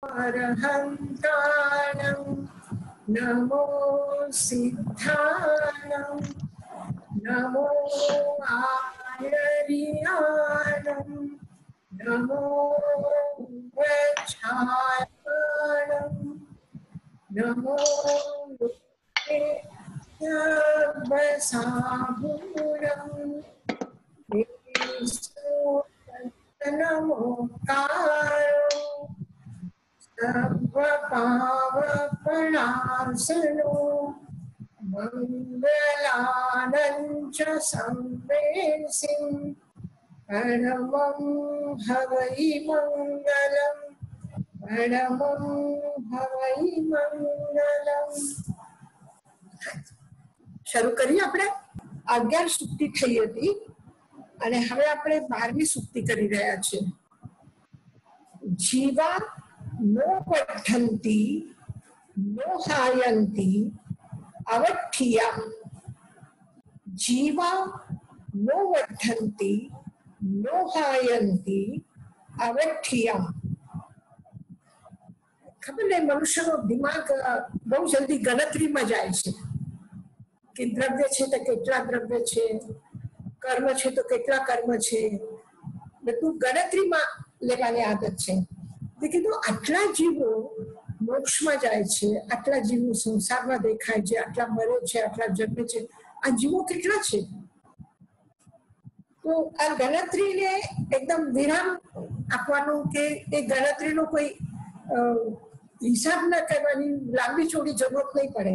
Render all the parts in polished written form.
अरहन्तानं नमो सिद्धानं नमो आर्यानं नमो वृक्षायनं नमो नमोकारो सर्वपावपणासनो मङ्गलानञ्च संवेसिं परमं हवै मङ्गलम् परमं हवै मङ्गलम्। શરૂ કરીએ આપણે 11 સુક્તિ થઈ હતી અને હવે આપણે 12મી સુક્તિ કરી રહ્યા છીએ. જીવા નો પઠંતી નો હાયંતી અવઠ્ઠિયા. જીવા નો વઠ્ઠંતી નો હાયંતી અવઠ્ઠિયા. ખબર નહીં, મનુષ્યનો દિમાગ બહુ જલ્દી ગણતરીમાં જાય છે કે દ્રવ્ય છે તો કેટલા દ્રવ્ય છે, કર્મ છે તો કેટલા કર્મ છે, બધું ગણતરીમાં લેવાની આદત છે. કીધું આટલા જીવો મોક્ષમાં જાય છે, આટલા જીવો સંસારમાં દેખાય છે, આટલા મરે છે, આટલા જન્મે છે, આ જીવો કેટલા છે? તો આ ગણતરીને એકદમ વિરામ આપવાનું કે એ ગણતરીનો કોઈ હિસાબ ના કરવાની લાંબી ચોડી જરૂરત નહીં પડે.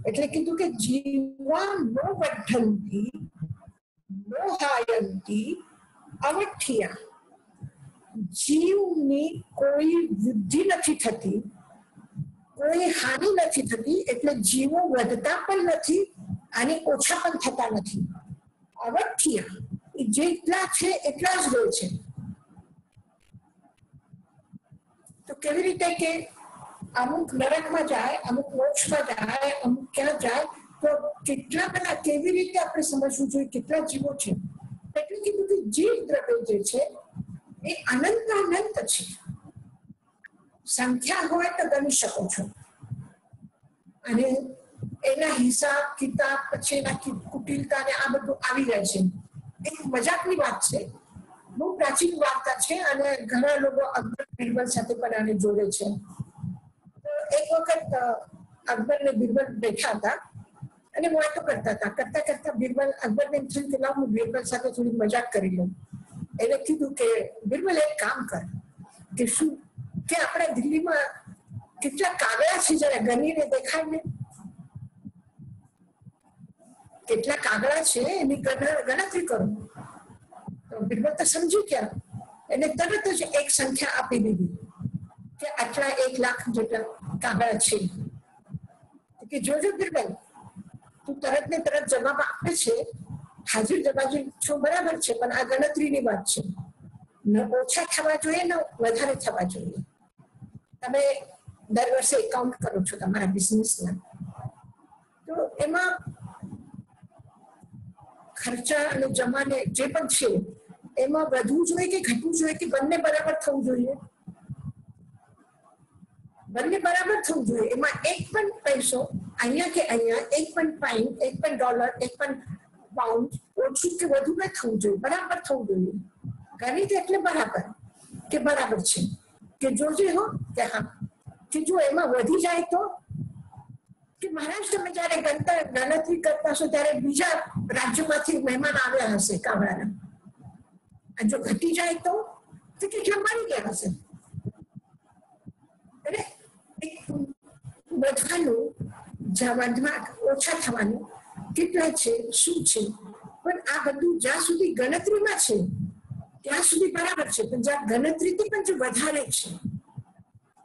એટલે કીધું કે જીવા નો વઠ્ઠંતી નો હાયંતી અવઠ્ઠિયા. જીવની કોઈ વૃદ્ધિ નથી થતી, કોઈ હાનિ નથી થતી, એટલે જીવો વધતા પણ નથી અને ઓછા પણ થતા નથી. અવઠ્ઠિયા જેટલા છે એટલા જ રહે છે. તો કેવી રીતે કે અમુક નરકમાં જાય, અમુક મોક્ષમાં જાય, અમુક ક્યાં જાય, તો કેટલા બધા કેવી રીતે આપણે સમજવું જોઈએ કેટલા જીવો છે. એટલે કીધું કે જીવ દ્રવ્ય જે છે એ અનંત છે. સંખ્યા હોય તો ગણી શકો છો અને એના હિસાબ કિતાબ પછી એના કુટિલતા ને આ બધું આવી જાય છે. એક મજાકની વાત છે, બહુ પ્રાચીન વાર્તા છે અને ઘણા લોકો અકબર બિરબલ સાથે પણ આને જોડે છે. એક વખત અકબર ને બિરબલ બેઠા હતા અને વાતો કરતા હતા. કરતા કરતા બિરબલ અકબરને એમ થયું કે લાવ હું બિરબલ સાથે થોડી મજાક કરી લઉં. એને કીધું કે બિરબલ એક કામ કર કે શું કે આપણા દિલ્હીમાં કેટલા કાગડા છે જરા ગણીને દેખાય ને. કેટલા કાગડા છે એની ગણતરી કરો. તો બિરબલ તો સમજી ગયા, એને તરત જ એક સંખ્યા આપી દીધી કે આટલા 1 લાખ જેટલા કાગડા છે. કે જોજો બિરબલ, તું તરત ને તરત જવાબ આપે છે, હાજર જવાબ છો બરાબર છે, પણ આ ગણતરીની વાત છે. ન ઓછા થવા જોઈએ ને વધારે થવા જોઈએ. તમે દર વર્ષે એકાઉન્ટ કરો છો તમારા બિઝનેસના, તો એમાં ખર્ચા અને જમાને જે પણ છે એમાં વધવું જોઈએ કે ઘટવું જોઈએ કે બંને બરાબર થવું જોઈએ? બંને બરાબર થવું જોઈએ. એમાં એક પણ પૈસો અહીંયા કે અહીંયા, એક પણ પાઇન્ટ, એક પણ ડોલર, એક પણ પાઉન્ડ ઓછું કે વધુ ન થવું જોઈએ, બરાબર થવું જોઈએ. ગણિત એટલે બરાબર કે બરાબર છે કે જોજે હો કે હા, કે જો એમાં વધી જાય તો કે મહારાજ તમે જયારે ગણતરી કરતા હશો ત્યારે બીજા રાજ્યોમાંથી મહેમાન આવ્યા હશે કાવડાના. જો ઘટી જાય તો કેટલા મરી ગયા હશે. એટલે વધવાનું ઓછા થવાનું કેટલા છે શું છે, પણ આ બધું જ્યાં સુધી ગણતરીમાં છે ત્યાં સુધી બરાબર છે, પણ જ્યાં ગણતરીથી પણ જો વધારે છે,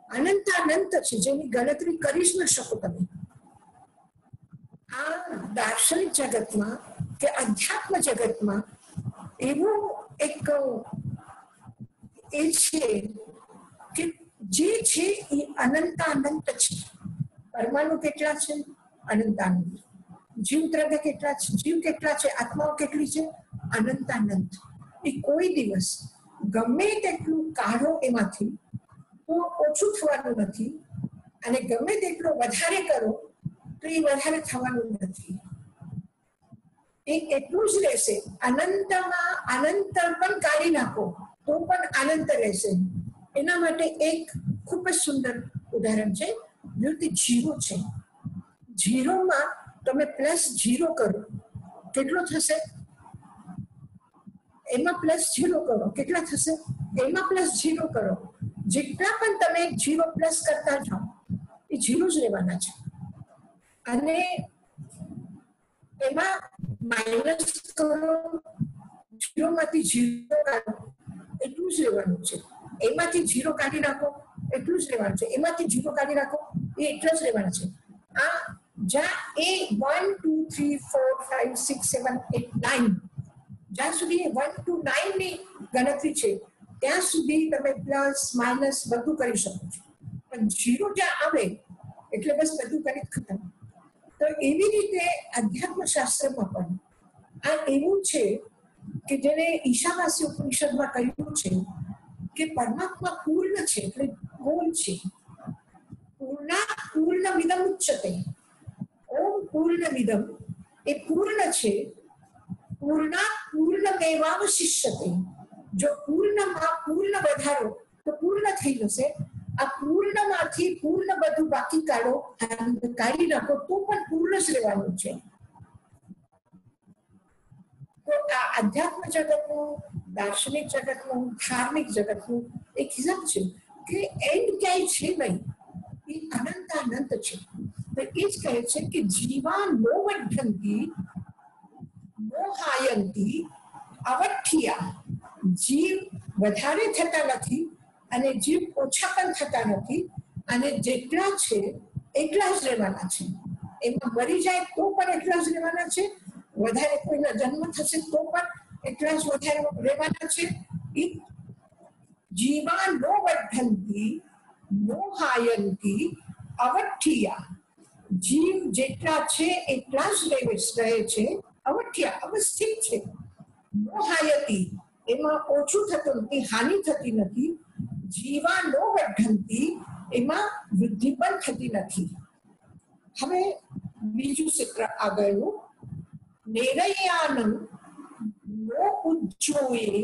અનંત છે, જેની ગણતરી કરી જ ન શકો તમે. આ દાર્શનિક જગતમાં કે અધ્યાત્મ જગતમાં એવું એક એ છે કે જે છે એ અનંત છે. પરમાણુ કેટલા છે? અનંત. જીવ દ્રવ્ય કેટલા છે? જીવ કેટલા છે? આત્માઓ કેટલી છે? અનંત. એ કોઈ દિવસ ગમે તેટલું કાઢો એમાંથી તો ઓછું થવાનું નથી, અને ગમે તેટલો વધારે કરો તો એ વધારે થવાનું નથી. એ એટલું જ રહેશે. અનંતમાં અનંત પણ કાઢી નાખો તો પણ અનંત રહેશે. એના માટે એક ખૂબ જ સુંદર ઉદાહરણ છે, જો તે જીરો છે. જીરોમાં તમે +0 કરો, કેટલો થશે? એમાં +0 કરો, કેટલા થશે? એમાં +0 કરો. જેટલા પણ તમે 0 પ્લસ કરતા જાઓ એ 0 જ રહેવાના છે. અને એમાં માઇનસ કરો, 0 માંથી 0 કાઢો, એટલું જ રહેવાનું છે. એમાંથી 0 કાઢી નાખો, એટલું જ રહેવાનું છે. એમાંથી 0 કાઢી નાખો, એ એટલા જ રહેવાના છે. આ જ્યાં એ 1 2 3 4 5 6 7 8 9, જ્યાં સુધી 1 to 9 ની ગણતરી છે ત્યાં સુધી તમે પ્લસ માઇનસ બધું કરી શકો છો. પણ 0 જ્યાં આવે એટલે બસ બધું કરી ખતમ. તો એવી રીતે અધ્યાત્મ શાસ્ત્રમાં પણ આ એવું છે કે જેને ઈશાવાસી ઉપનિષદમાં કહ્યું છે કે પરમાત્મા પૂર્ણ છે, એટલે ગોળ છે. પૂર્ણમિદમ ઉચ્યતે. ઓમ પૂર્ણમિદમ એ પૂર્ણ છે. પૂર્ણાત પૂર્ણમેવાવશિષ્યતે. જો પૂર્ણમાં પૂર્ણ વધારો તો પૂર્ણ થઈ જશે. આ પૂર્ણમાંથી પૂર્ણ બધું બાકી કાઢી નાખો તો પણ પૂર્ણ જ રહેવાનું છે. તો આ અધ્યાત્મ જગતનું, દાર્શનિક જગતનું, ધાર્મિક જગતનું એક હિસાબ છે કે એન્ડ ક્યાંય છે નહીં, એ અનંત છે. તો એ જ કહે છે કે જીવા નો વર્ધંતી મોહાયંતી અવઠ્ઠિયા. જીવ વધારે થતા નથી અને જીવ ઓછા પણ થતા નથી, અને જેટલા છે એટલા જ રહેવાના છે. એમાં મરી જાય તો પણ એટલા જ રહેવાના છે. વધારે કોઈનો જન્મ થશે તો પણ એટલા જ વધારે રહેવાના છે. જીવા નો વર્ધંતી મોહાયંતી અવઠ્ઠિયા. જીવ જેટલા છે એટલા જ રહે છે. અવઠ્ઠિયા અવસ્થિત છે. મોહાયતી એમાં ઓછું થતું નથી, હાનિ થતી નથી. જીવા નો વર્ધંતી એમાં વૃદ્ધિ પણ થતી નથી. હવે બીજું સૂત્ર આગળનું, નેરયાનમ નો ઉજ્જોયે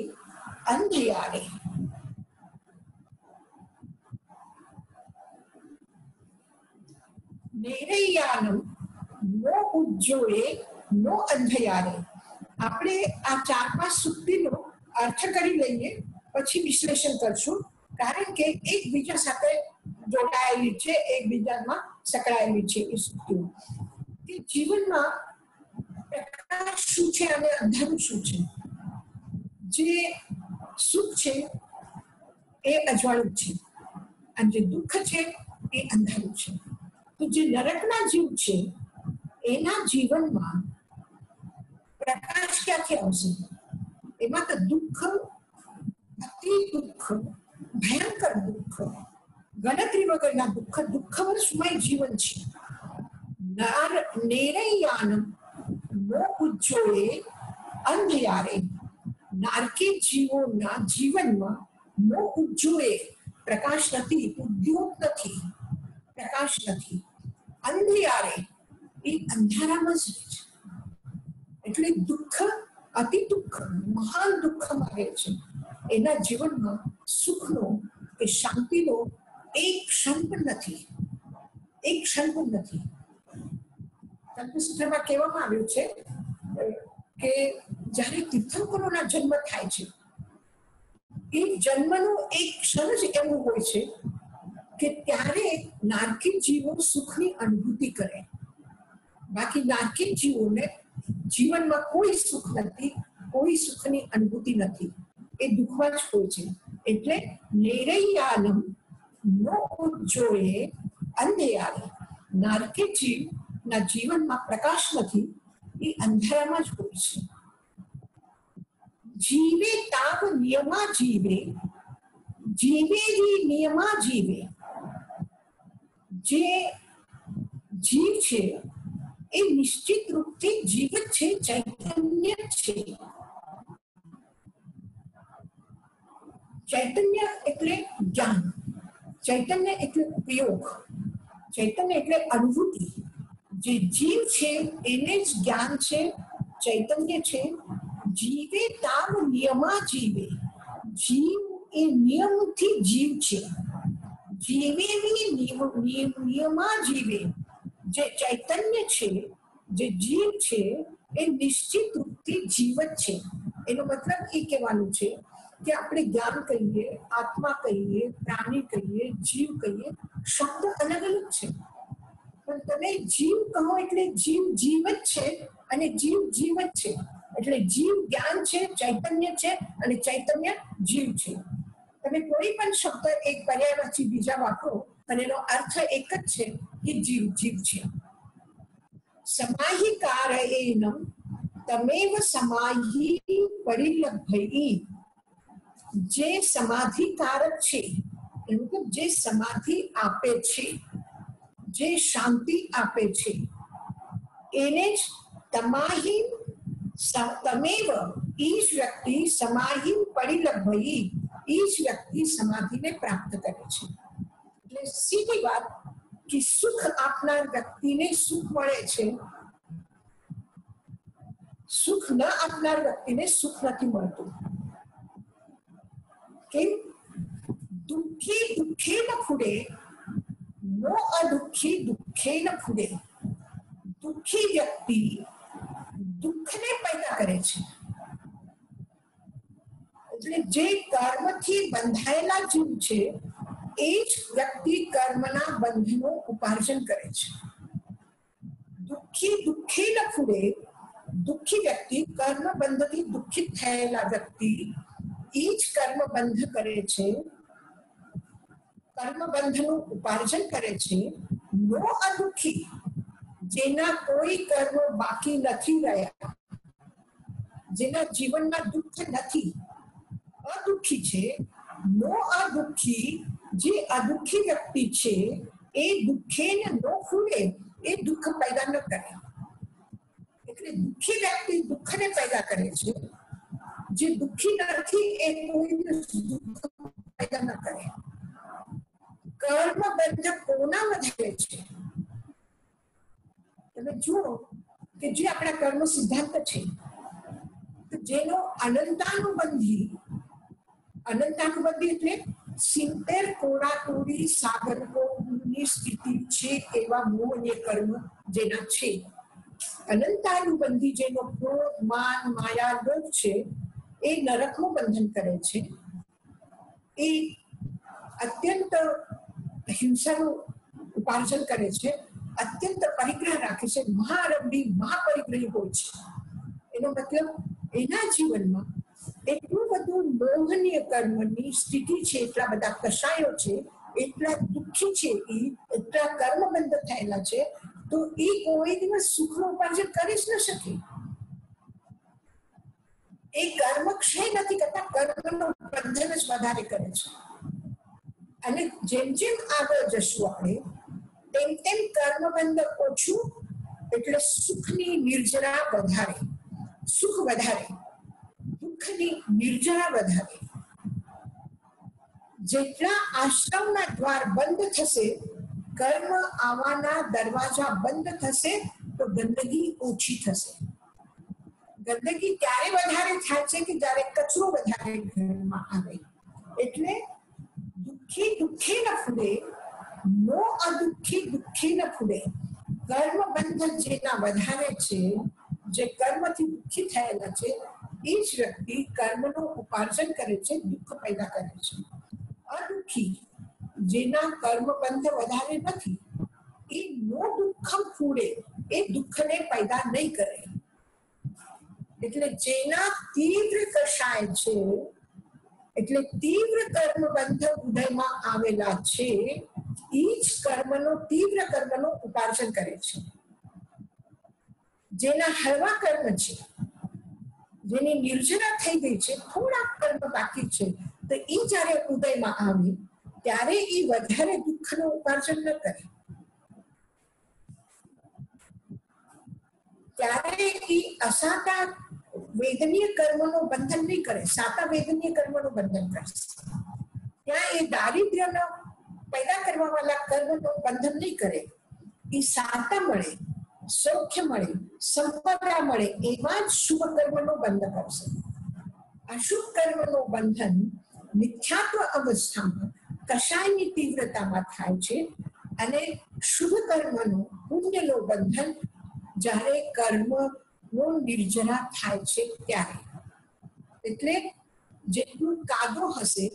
અંધિયારે. નેરયાનમ નો ઉજ્જોયે નો અંધયારે. આપણે આ 4-5 સૂક્તિનો અર્થ કરી લઈએ, પછી વિશ્લેષણ કરશું, કારણ કે એકબીજા સાથે જોડાયેલી છે, એકબીજામાં સંકળાયેલી છે એ સૂક્તિઓ. કે જીવનમાં પ્રકાશ શું છે અને અંધારું શું છે. જે સુખ છે એ અજવાળું છે, અને જે દુઃખ છે એ અંધારું છે. તો જે નરકના જીવ છે એના જીવનમાં પ્રકાશ ક્યાંથી આવશે? એમાં તો દુઃખ, અતિ દુઃખ, ભયંકર દુઃખ, ગણતરી વગરના દુઃખ, દુઃખમય જીવન છે. નેરયાનમ નો ઉજ્જોયે અંધિયારે. નારકી જીવોના જીવનમાં નો ઉજ્જોયે પ્રકાશ નથી, ઉદ્યોગ નથી, પ્રકાશ નથી. અંધિયારે એ અંધારામાં જ રહે છે. એટલે દુઃખ, અતિ દુઃખ, મહાન દુઃખમાં રહે છે. એના જીવનમાં સુખનો કે શાંતિનો એક ક્ષણ પણ નથી, એક ક્ષણ પણ નથી. કલ્પસૂત્રમાં કહેવામાં આવ્યું છે કે જ્યારે તીર્થંકરોના જન્મ થાય છે એ જન્મનો એક ક્ષણ જ એવું હોય છે કે ત્યારે નારકી જીવો સુખની અનુભૂતિ કરે. બાકી નારકી જીવોને જીવનમાં કોઈ સુખ નથી, કોઈ સુખની અનુભૂતિ નથી, એ દુઃખમાં જ હોય છે. એટલે નેરયાનમ નો ઉજ્જોયે અંધિયારે. નારકી જીવના જીવનમાં પ્રકાશ નથી, એ અંધારામાં જ હોય છે. જીવે તાવ નિયમા જીવે, જીવેરી નિયમા જીવે. જે જીવ છે એ નિશ્ચિત રૂપથી જીવત છે, ચૈતન્ય છે. ચૈતન્ય એટલે જ્ઞાન. ચૈતન્ય એટલે ઉપયોગ, ચૈતન્ય એટલે અનુભૂતિ. જે જીવ છે એને જ જ્ઞાન છે, ચૈતન્ય છે. જીવે તાવ નિયમા જીવે, જીવ એ નિયમથી જીવ છે. જીવે નિયમા જીવે, જે ચૈતન્ય છે, જે જીવ છે એ નિશ્ચિત રૂપથી જીવ જ છે. એનો મતલબ એ કહેવાનું છે કે આપણે જ્ઞાન કહીએ, આત્મા કહીએ, પ્રાણી કહીએ, જીવ કહીએ, શબ્દ અલગ અલગ છે, પણ તમે જીવ કહો એટલે જીવ જીવ જ છે અને જીવ જીવ જ છે. એટલે જીવ જ્ઞાન છે, ચૈતન્ય છે અને ચૈતન્ય જીવ છે. તમે કોઈ પણ શબ્દ એક પર્યાયમાંથી બીજા વાપરો અને એનો અર્થ એક જ છે કે જીવ જીવ છે. સમાહિકારયેનમ તમેવ સમાહિ પરિલભ્યઈ, જે સમાધિકારક છે, મતલબ જે સમાધિ આપે છે, જે શાંતિ આપે છે, એને જ તમાહિ તમેવ ઈશ વ્યક્તિ સમાહિ પરિલભ્યઈ, ઈશ વ્યક્તિ સમાધિને પ્રાપ્ત કરે છે. એટલે સીધી વાત કે સુખ આપનાર વ્યક્તિને સુખ મળે છે, સુખ ન આપનાર વ્યક્તિને સુખ નથી મળતું. કેમ? દુઃખી દુઃખે ન ફૂડે, નો અદુઃખી દુઃખે ન ફૂડે. દુઃખી વ્યક્તિ દુઃખને પેદા કરે છે. એટલે જે કર્મથી બંધાયેલા જીવ છે એ જ વ્યક્તિ કર્મના બંધનો ઉપાર્જન કરે છે. દુઃખી દુઃખે ન ફૂડે, દુઃખી વ્યક્તિ કર્મ બંધથી દુઃખિત થયેલા વ્યક્તિ એ જ કર્મ બંધ કરે છે, કર્મ બંધનું ઉપાર્જન કરે છે. નો અદુઃખી, જેના કોઈ કર્મ બાકી નથી રહ્યા, જેના જીવનમાં દુઃખ નથી, અદુઃખી છે. નો અદુઃખી, જે અદુઃખી વ્યક્તિ છે એ દુઃખે નો ફૂડે, એ દુઃખ પેદા ન કરે. એટલે દુઃખી વ્યક્તિ દુઃખને પેદા કરે છે, જે દુઃખી નથી એ કોઈ દુઃખ પેદા ન કરે. કર્મ બંધ કોના વધારે છે? તમે જુઓ કે જે આપણા કર્મ સિદ્ધાંત છે, જેનો અનંતાનુબંધી એટલે 70 કોડાટોળી સાગરોની સ્થિતિ છે એવા મોહને કર્મ જેના છે. અનંતાનુબંધી જેનો ક્રોધ, માન, માયા, લોભ છે એ નરકનું બંધન કરે છે. એ અત્યંત હિંસાનું ઉપાર્જન કરે છે, અત્યંત પરિગ્રહ રાખે છે, મહારંભી મહાપરિગ્રહી હોય છે. એનો મતલબ એના જીવનમાં એટલું બધું મોહનીય કર્મની સ્થિતિ છે, એટલા બધા કષાયો છે, એટલા દુઃખી છે, એટલા કર્મબંધ થયેલા છે, તો એ કોઈ દિવસ સુખનું ઉપાર્જન કરી જ ન શકે. એ કર્મ ક્ષય નથી કરતા, કર્મનું બંધન જ વધારે કરે છે. અને જેમ જેમ આગળ જશું આપણે તેમ તેમ કર્મબંધ ઓછું, એટલે સુખની નિર્જરા વધારે, સુખ વધારે, દુઃખની નિર્જરા વધારે. જેટલા આશ્રમના દ્વાર બંધ થશે, કર્મ આવવાના દરવાજા બંધ થશે, તો ગંદગી ઓછી થશે. ગંદગી ત્યારે વધારે થાય છે કે જ્યારે કચરો વધારે ઘરમાં આવે. એટલે દુઃખી દુઃખે ન ફૂડે, નો અદુઃખી દુઃખે ન ફૂડે. કર્મ બંધ જેના વધારે છે, જે કર્મથી દુઃખી થયેલા છે, એ જ વ્યક્તિ કર્મનું ઉપાર્જન કરે છે, દુઃખ પેદા કરે છે. અદુઃખી, જેના કર્મ બંધ વધારે નથી, એ નો દુઃખમ ફૂડે, એ દુઃખને પેદા નહીં કરે. એટલે જેના તીવ્ર કષાય છે, એટલે તીવ્ર કર્મ બંધ ઉદયમાં આવેલા છે, એ જ તીવ્ર કર્મનું ઉપાર્જન કરે છે. જેના હળવા કર્મ છે, જેની નિર્જરા થઈ ગઈ છે, થોડા કર્મ બાકી છે, તો એ જ્યારે ઉદયમાં આવે ત્યારે એ વધારે દુઃખનું ઉપાર્જન ન કરે. ત્યારે એ અસાતા વેદનીય કર્મનું બંધન નહીં કરે, સાતા વેદનીય કર્મનું બંધન કરશે. ત્યાં એ દારિદ્ર્યનો પેદા કરવા વાળા કર્મનો બંધન નહીં કરે. એ સાતા મળે, સૌખ્ય મળે, સંપદા મળે એવા જ શુભ કર્મનો બંધ કરશે. અશુભ કર્મનો બંધન મિથ્યાત્વ અવસ્થામાં કશાયની તીવ્રતામાં થાય છે અને શુભ કર્મનો પુણ્યનો બંધન જ્યારે કર્મનો નિર્જરા થાય છે ત્યારે. એટલે જેટલું કાદો હશે,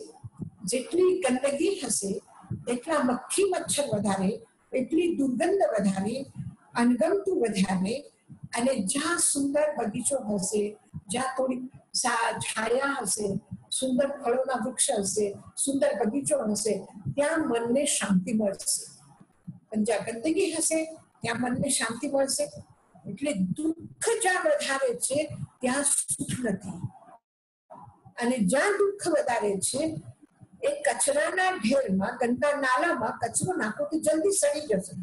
જેટલી ગંદકી હશે, એટલા મક્ખી મચ્છર વધારે, એટલી દુર્ગંધ વધારે, અણગમતું વધારે. અને જ્યાં સુંદર બગીચો હશે, જ્યાં થોડી છાયા હશે, સુંદર ફળોના વૃક્ષ હશે, સુંદર બગીચો હશે, ત્યાં મનને શાંતિ મળશે. પણ જ્યાં ગંદકી હશે ત્યાં મનને શાંતિ મળશે. એટલે દુઃખ જ્યાં વધારે છે ત્યાં સુખ નથી. અને જ્યાં દુઃખ વધારે છે એ કચરાના ઢેરમાં, ગંદા નાલામાં કચરો નાખો તો જલ્દી સડી જશે.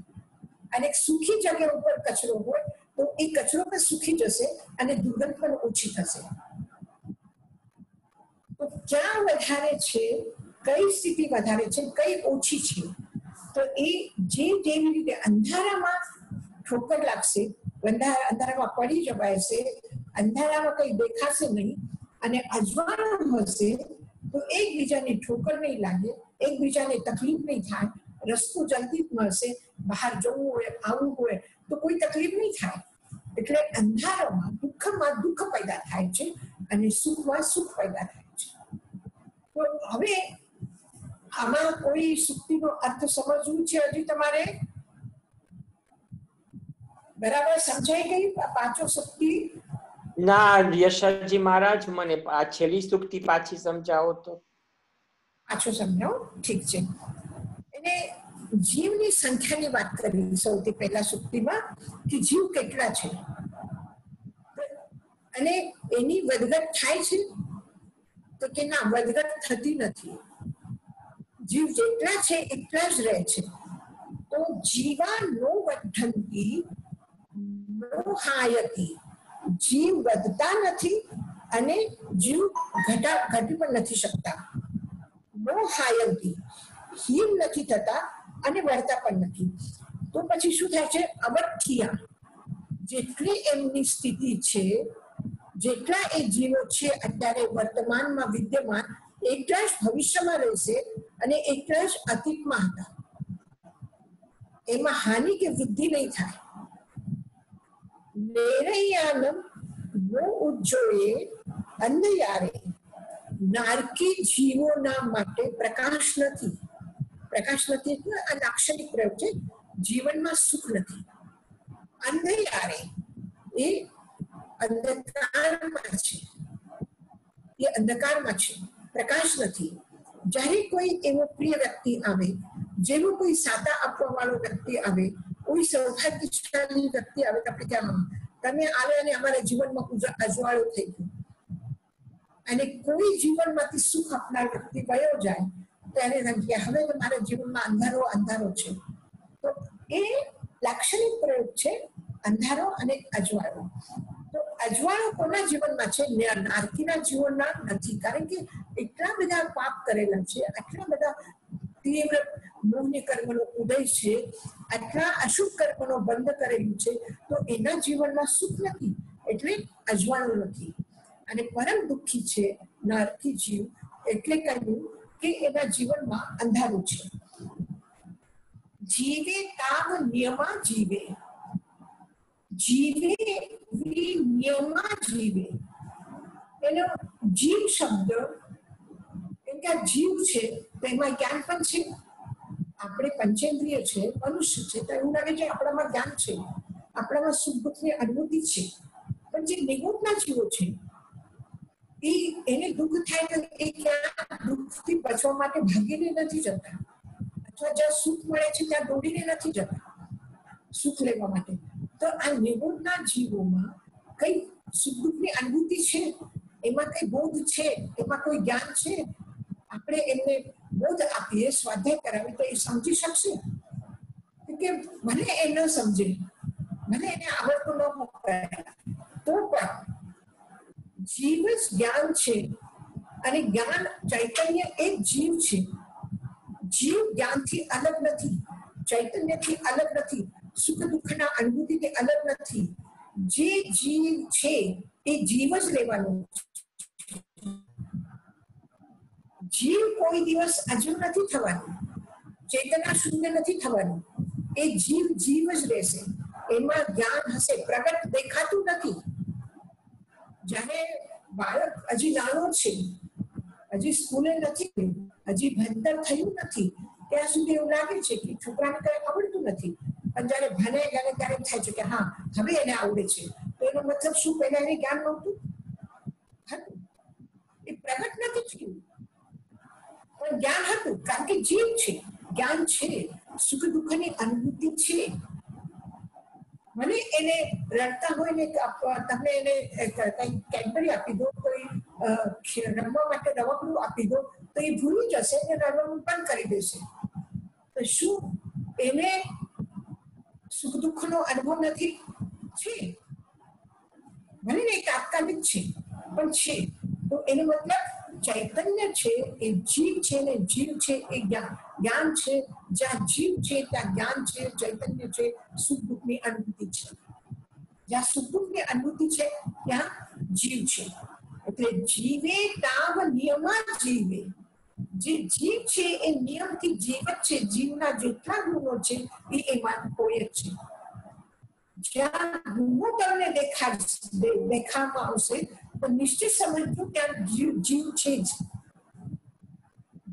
અને સુખી જગ્યા ઉપર કચરો હોય તો એ કચરો પણ સુખી જશે અને દુર્ગંધ પણ ઓછી થશે. તો ક્યાં વધારે છે, કઈ સ્થિતિ વધારે છે, કઈ ઓછી છે, તો એ જેવી રીતે અંધારામાં ઠોકર લાગશે, અંધારામાં પડી જવાય છે, અંધારામાં કઈ દેખાશે નહીં, અને અજવાળું હશે તો એકબીજાની ઠોકર નહીં લાગે, એકબીજાને તકલીફ નહીં થાય, રસ્તો જલ્દી મળશે, બહાર જવું હોય, આવવું હોય તો કોઈ તકલીફ નહીં થાય. એટલે અંધારામાં દુઃખમાં દુઃખ પેદા થાય છે અને સુખમાં સુખ પેદા થાય છે. તો હવે આમાં કોઈ સુક્તિનો અર્થ સમજવું છે હજી તમારે? બરાબર સમજાઈ ગઈ પાંચો સુક્તિ? ના યશજી મહારાજ, મને આ છેલ્લી સુક્તિ પાછી સમજાવો તો. પાછો સમજાવો, ઠીક છે. એને જીવની સંખ્યાની વાત કરી સૌથી પહેલા સુક્તિમાં કે જીવ કેટલા છે અને એની વધઘટ થાય છે તો કે ના, વધઘટ થતી નથી. જીવ જેટલા છે એટલા જ રહે છે. તો જીવા નો વર્ધંતી નો હાયતી. જીવ વધતા નથી અને જીવ ઘટી પણ નથી શકતા. નો હાયતી, હીન નથી થતા અને વળતા પણ નથી. તો પછી શું થાય છે? અવર્થિયા. જેટલી એમની સ્થિતિ છે, જેટલા એ જીવો છે અત્યારે વર્તમાનમાં વિદ્યમાન, એટલા જ ભવિષ્યમાં રહેશે અને એટલા જ અતીતમાં હતા. એમાં હાનિ કે વૃદ્ધિ નહીં થાય. નેરૈયાનમ નો ઉજ્જોયે અંધયારે. નારકી જીવોના માટે પ્રકાશ નથી. પ્રકાશ નથી એટલે આ લાક્ષણિક પ્રયોગ છે. જીવનમાં સુખ નથી. અંધયારે એ અંધકારમાં છે, એ અંધકારમાં છે, પ્રકાશ નથી. જ્યારે કોઈ એવો પ્રિય વ્યક્તિ આવે, જેવો કોઈ સાદા આપવા વાળો વ્યક્તિ આવે, કોઈ સૌભાગ્યશાળી વ્યક્તિ આવે તો આપણે કહેવામાં તમે આવે અને અમારા જીવનમાં અજવાળો થઈ ગયો. અને કોઈ જીવનમાંથી સુખ આપનાર વ્યક્તિ વયો જાય ત્યારે હવે તો મારા જીવનમાં અંધારો અંધારો છે. તો એ લાક્ષણિક પ્રયોગ છે, અંધારો અને અજવાળો. તો અજવાળો કોના જીવનમાં છે? નારકીના જીવનના નથી. કારણ કે એટલા બધા પાપ કરેલા છે, આટલા બધા તીવ્ર મોહની કર્મનો ઉદય છે, આટલા અશુભ કર્મનો બંધ કરેલું છે, તો એના જીવનમાં સુખ નથી, એટલે અજવાળો નથી. અને પરમ દુઃખી છે નારકી જીવ, એટલે કહ્યું કે એના જીવનમાં અંધારું છે. જીવે તાવ નિયમા જીવે. જીવે નિયમા જીવે. એનો જીવ શબ્દ, કેમ કે આ જીવ છે તો એમાં જ્ઞાન પણ છે. આપણે પંચેન્દ્રિય છે, મનુષ્ય છે, તો એવું લાગે છે આપણામાં જ્ઞાન છે, આપણામાં સુખ દુઃખની અનુભૂતિ છે. પણ જે નિગુણના જીવો છે એને દુઃખ થાય તો એ ક્યાં દુઃખથી બચવા માટે ભાગીને નથી જતા, અથવા જ્યાં સુખ મળે છે ત્યાં દોડીને નથી જતા સુખ લેવા માટે. તો આ નિગુણના જીવોમાં કઈ સુખ દુઃખની અનુભૂતિ છે, એમાં કઈ બોધ છે, એમાં કોઈ જ્ઞાન છે. આપણે એમને બોધ આપીએ, સ્વાધ્યાય કરાવીએ તો એ સમજી શકશે કે ભલે એ ન સમજે, ભલે એને આવડતું ન હોય, તો પણ જીવ જ જ્ઞાન છે અને જ્ઞાન ચૈતન્ય એક જીવ છે. જીવ જ્ઞાનથી અલગ નથી, ચૈતન્યથી અલગ નથી, સુખ દુઃખના અનુભૂતિથી અલગ નથી. જે જીવ છે એ જીવ જ રહેવાનું. જીવ કોઈ દિવસ અજર નથી થવાનું, ચેતના શૂન્ય નથી થવાનું. એ જીવ જીવ જ રહેશે. એમાં જ્ઞાન હશે, પ્રગટ દેખાતું નથી. જ્યારે બાળક હજી નાનો છે, હજી સ્કૂલે નથી ગયું, હજી ભણતર થયું નથી, ત્યાં સુધી એવું લાગે છે કે છોકરાને કઈ આવડતું નથી. પણ જયારે ભણે ત્યારે થાય છે કે હા હવે એને આવડે છે. તો એનો મતલબ શું, પહેલા એને જ્ઞાન નહોતું? એ પ્રગટ નથી થયું, પણ જ્ઞાન હતું. કારણ કે જીવ છે, જ્ઞાન છે, સુખ દુઃખની અનુભૂતિ છે. મને એને રડતા હોય ને તમે એને કઈ કેડબરી આપી દો, કોઈ રમવા માટે રમકડું આપી દો, તો એ ભૂલી જશે અને રડવાનું બંધ કરી દેશે. તો શું એને સુખ દુઃખનો અનુભવ નથી? છે, ભલે ને તાત્કાલિક છે પણ છે. તો એનો મતલબ ચૈતન્ય છે એ જીવ છે, ને જીવ છે એ જ્ઞાન છે. જ્યાં જીવ છે ત્યાં જ્ઞાન છે, ચૈતન્ય છે, સુખ દુઃખની અનુભૂતિ છે. જ્યાં સુખ દુઃખની અનુભૂતિ છે ત્યાં જીવ છે. એટલે જીવે તાવ નિયમા જીવે. જે જીવ છે એ નિયમથી જીવત છે. જીવના જેટલા ગુણો છે એ એમાં કોઈ જ છે. જ્યાં ગુણો તમને દેખાવામાં આવશે તો નિશ્ચિત સમજજો ત્યાં જીવ છે જ.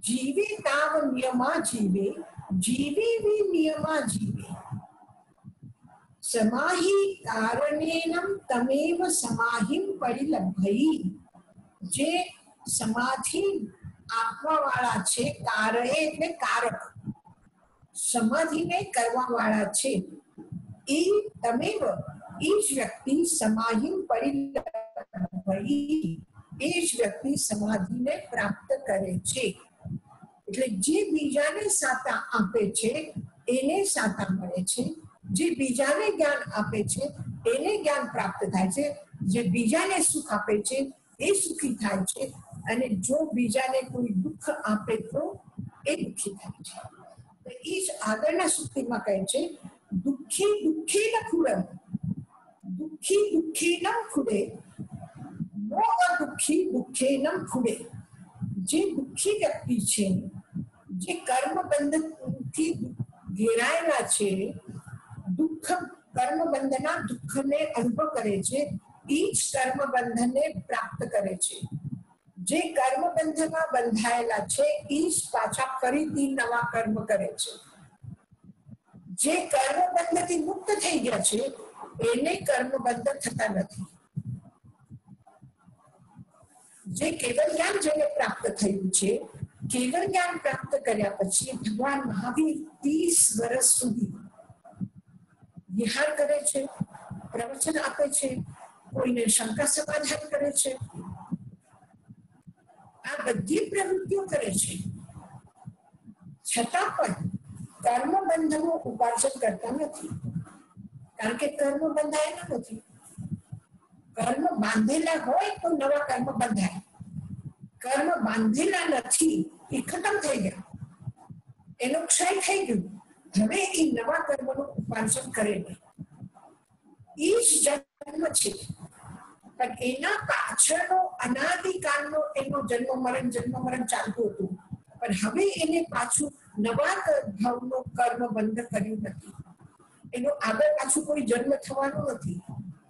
જીવે તાવ નિયમા જીવે, જીવે નિયમા જીવે. સમાહી કારણેનમ તમેવ સમાહિમ પરિલભ્યૈ. જે સમાધિ આપવા વાળા છે, કારણે એટલે કારક, સમાધિને કરવા વાળા છે, એ તમેવ, એ જ વ્યક્તિ સમાહિમ પરિલભ્યૈ, એ જ વ્યક્તિ સમાધિને પ્રાપ્ત કરે છે. એટલે જે બીજાને સાતા આપે છે એને સાતા મળે છે. જે બીજાને જ્ઞાન આપે છે એને જ્ઞાન પ્રાપ્ત થાય છે. જે બીજાને સુખ આપે છે એ સુખી થાય છે. અને જો બીજાને કોઈ દુઃખ આપે તો એ દુઃખી થાય છે. તો એ જ આગળના સૂક્તિમાં કહે છે, દુઃખી દુઃખી ન ખુડે, દુઃખી દુઃખી ન ખુડે, નો અદુઃખી દુઃખે ન ખુડે. જે દુઃખી વ્યક્તિ છે, જે કર્મ બંધનથી ઘેરાયેલા છે, દુઃખ કર્મ બંધના દુઃખને અનુભવ કરે છે, એ જ કર્મ બંધનને પ્રાપ્ત કરે છે. જે કર્મ બંધનમાં બંધાયેલા છે એ જ પાછા ફરીથી નવા કર્મ કરે છે. જે કર્મ બંધનથી મુક્ત થઈ ગયા છે એને કર્મ બંધન થતા નથી. જે કેવળ જ્ઞાન જેને પ્રાપ્ત થયું છે, કેવળ જ્ઞાન પ્રાપ્ત કર્યા પછી ભગવાન મહાવીર 30 વર્ષ સુધી વિહાર કરે છે, પ્રવચન આપે છે, કોઈને શંકા સમાધાન કરે છે. આ બધી પ્રવૃત્તિઓ કરે છે. છતાં પણ કર્મ બંધનો ઉપાર્જન કરતા નથી, કારણ કે કર્મ બંધાયેલા નથી. કર્મ બાંધેલા હોય તો નવા કર્મ બંધાય. કર્મ બાંધેલા નથી, એ ખતમ થઈ ગયા, એનો ક્ષય થઈ ગયું. હવે એ નવા કર્મનું ઉપાર્જન કરે નહીં. એ જ જન્મ છે, પણ એના પાછળનો અનાદિકાળનો એનો જન્મ મરણ ચાલતું હતું. પણ હવે એને પાછું નવા ભાવનો કર્મ બંધ કર્યું નથી. એનો આગળ પાછું કોઈ જન્મ થવાનો નથી,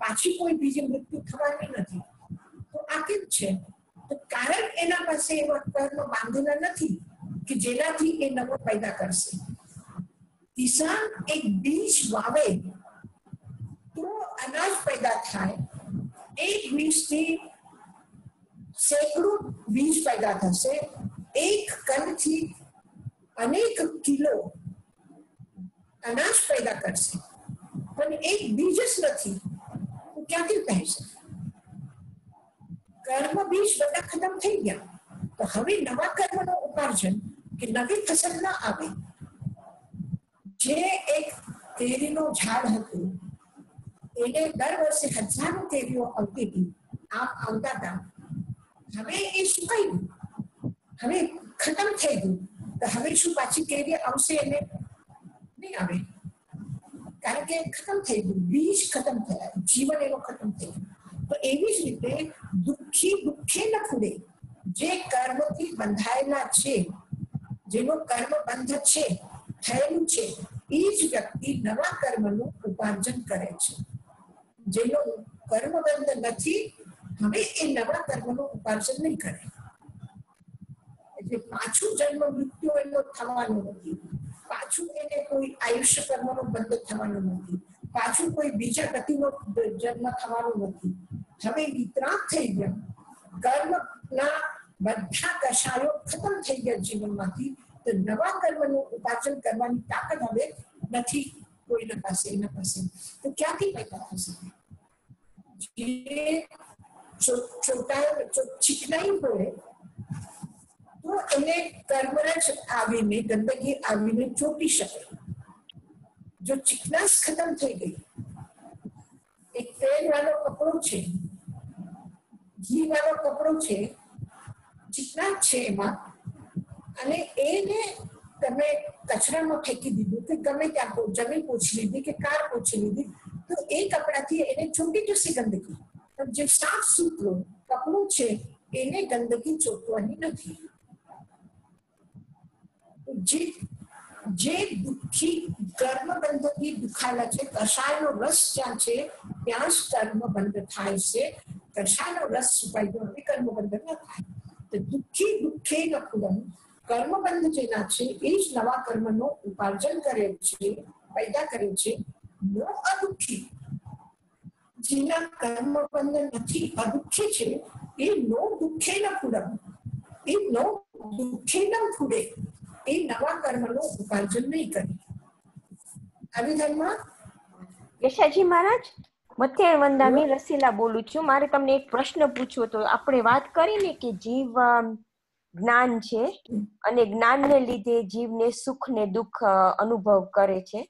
પાછી કોઈ બીજી મૃત્યુ થવાની નથી. તો આ કેમ છે? તો કારણ એના પાસે એવા કર્મ બાંધેલા નથી કે જેનાથી એ નવો પેદા કરશે. કિસાન એક બીજ વાવે તો અનાજ પેદા થાય. એક બીજથી સેંકડો બીજ પેદા થશે. એક કણથી અનેક કિલો અનાજ પેદા કરશે. પણ એક બીજ જ નથી તો ક્યાંથી પહેશે? કર્મ બીજ બધા ખતમ થઈ ગયા. તો હવે નવા કર્મનો ઉપાર્જન કે નવી ફસલ ના આવે. જે એક કેરીનો ઝાડ હતું, એને દર વર્ષે હજારો કેરીઓ આવતી હતી, આવતા હતા. હવે એ સુકાઈ ગયું, હવે ખતમ થઈ ગયું. તો હવે શું પાછી કેરી આવશે? એને નહીં આવે, કારણ કે ખતમ થઈ ગયું, બીજ ખતમ થયા, જીવન એનો ખતમ થઈ ગયું. તો એવી જ રીતે દુઃખી દુઃખે ન ખૂડે, જે કર્મથી બંધાયેલા છે, જેનો કર્મ બંધ છે, થયેલું છે, એ જ વ્યક્તિ નવા કર્મનું ઉપાર્જન કરે છે. જેનો કર્મ બંધ નથી, હવે એ નવા કર્મનું ઉપાર્જન નહીં કરે. એટલે પાછું જન્મ મૃત્યુ એનો થવાનો નથી, પાછું એને કોઈ આયુષ્ય કર્મનો બંધ થવાનો નથી, પાછું કોઈ બીજા ગતિનો જન્મ થવાનો નથી. હવે વિતરાગ થઈ ગયા, કર્મના બધા કષાયો ખતમ થઈ ગયા જીવનમાંથી, તો નવા કર્મનું ઉપાર્જન કરવાની તાકાત હવે નથી કોઈના પાસે, એના પાસે. તો ક્યાંથી પેદા થશે? જે ચીકણાઈ હોય તો એને કર્મરજ આવીને, ગંદકી આવીને ચોટી શકે. જો ચીકણાશ ખતમ થઈ ગઈ, એક તેલ વાળો કપડો છે, ઘી વાળો કપડો છે, ચીકણાશ છે એમાં, અને એને તમે કચરામાં ફેંકી દીધું કે ગમે ત્યાં જમીન પોછી લીધી કે કાર પોછી લીધી, તો એ કપડાથી એને ચોટી જશે ગંદકી. પણ જે સાફ સુથરું કપડું છે એને ગંદકી ચોટવાની નથી. જે દુઃખી કર્મ બંધથી દુખાયેલા છે, કષાયનો રસ જ્યાં છે ત્યાં જ કર્મ બંધ થાય છે. કષાયનો રસ સુકાઈ ગયો, હવે કર્મ બંધ ન થાય. તો દુઃખી દુઃખે ન ખૂડમ, કર્મબંધ જેના છે એ જ નવા કર્મનો ઉપાર્જન કરે છે, પેદા કરે છે. નો અદુઃખી, જેના કર્મબંધ નથી, અદુઃખી છે, એ નો દુઃખે ન ખૂડમ, એ નો દુઃખે ન ખૂડે, એ નવા કર્મનો ઉપાર્જન નહીં કરે. આવી ધર્મમાં યશાજી મહારાજ, મધ્યાહન વંદામી રસીલા બોલું છું. મારે તમને એક પ્રશ્ન પૂછવો હતો. આપણે વાત કરીને કે જીવ જ્ઞાન છે અને જ્ઞાનને લીધે જીવને સુખ ને દુઃખ અનુભવ કરે છે.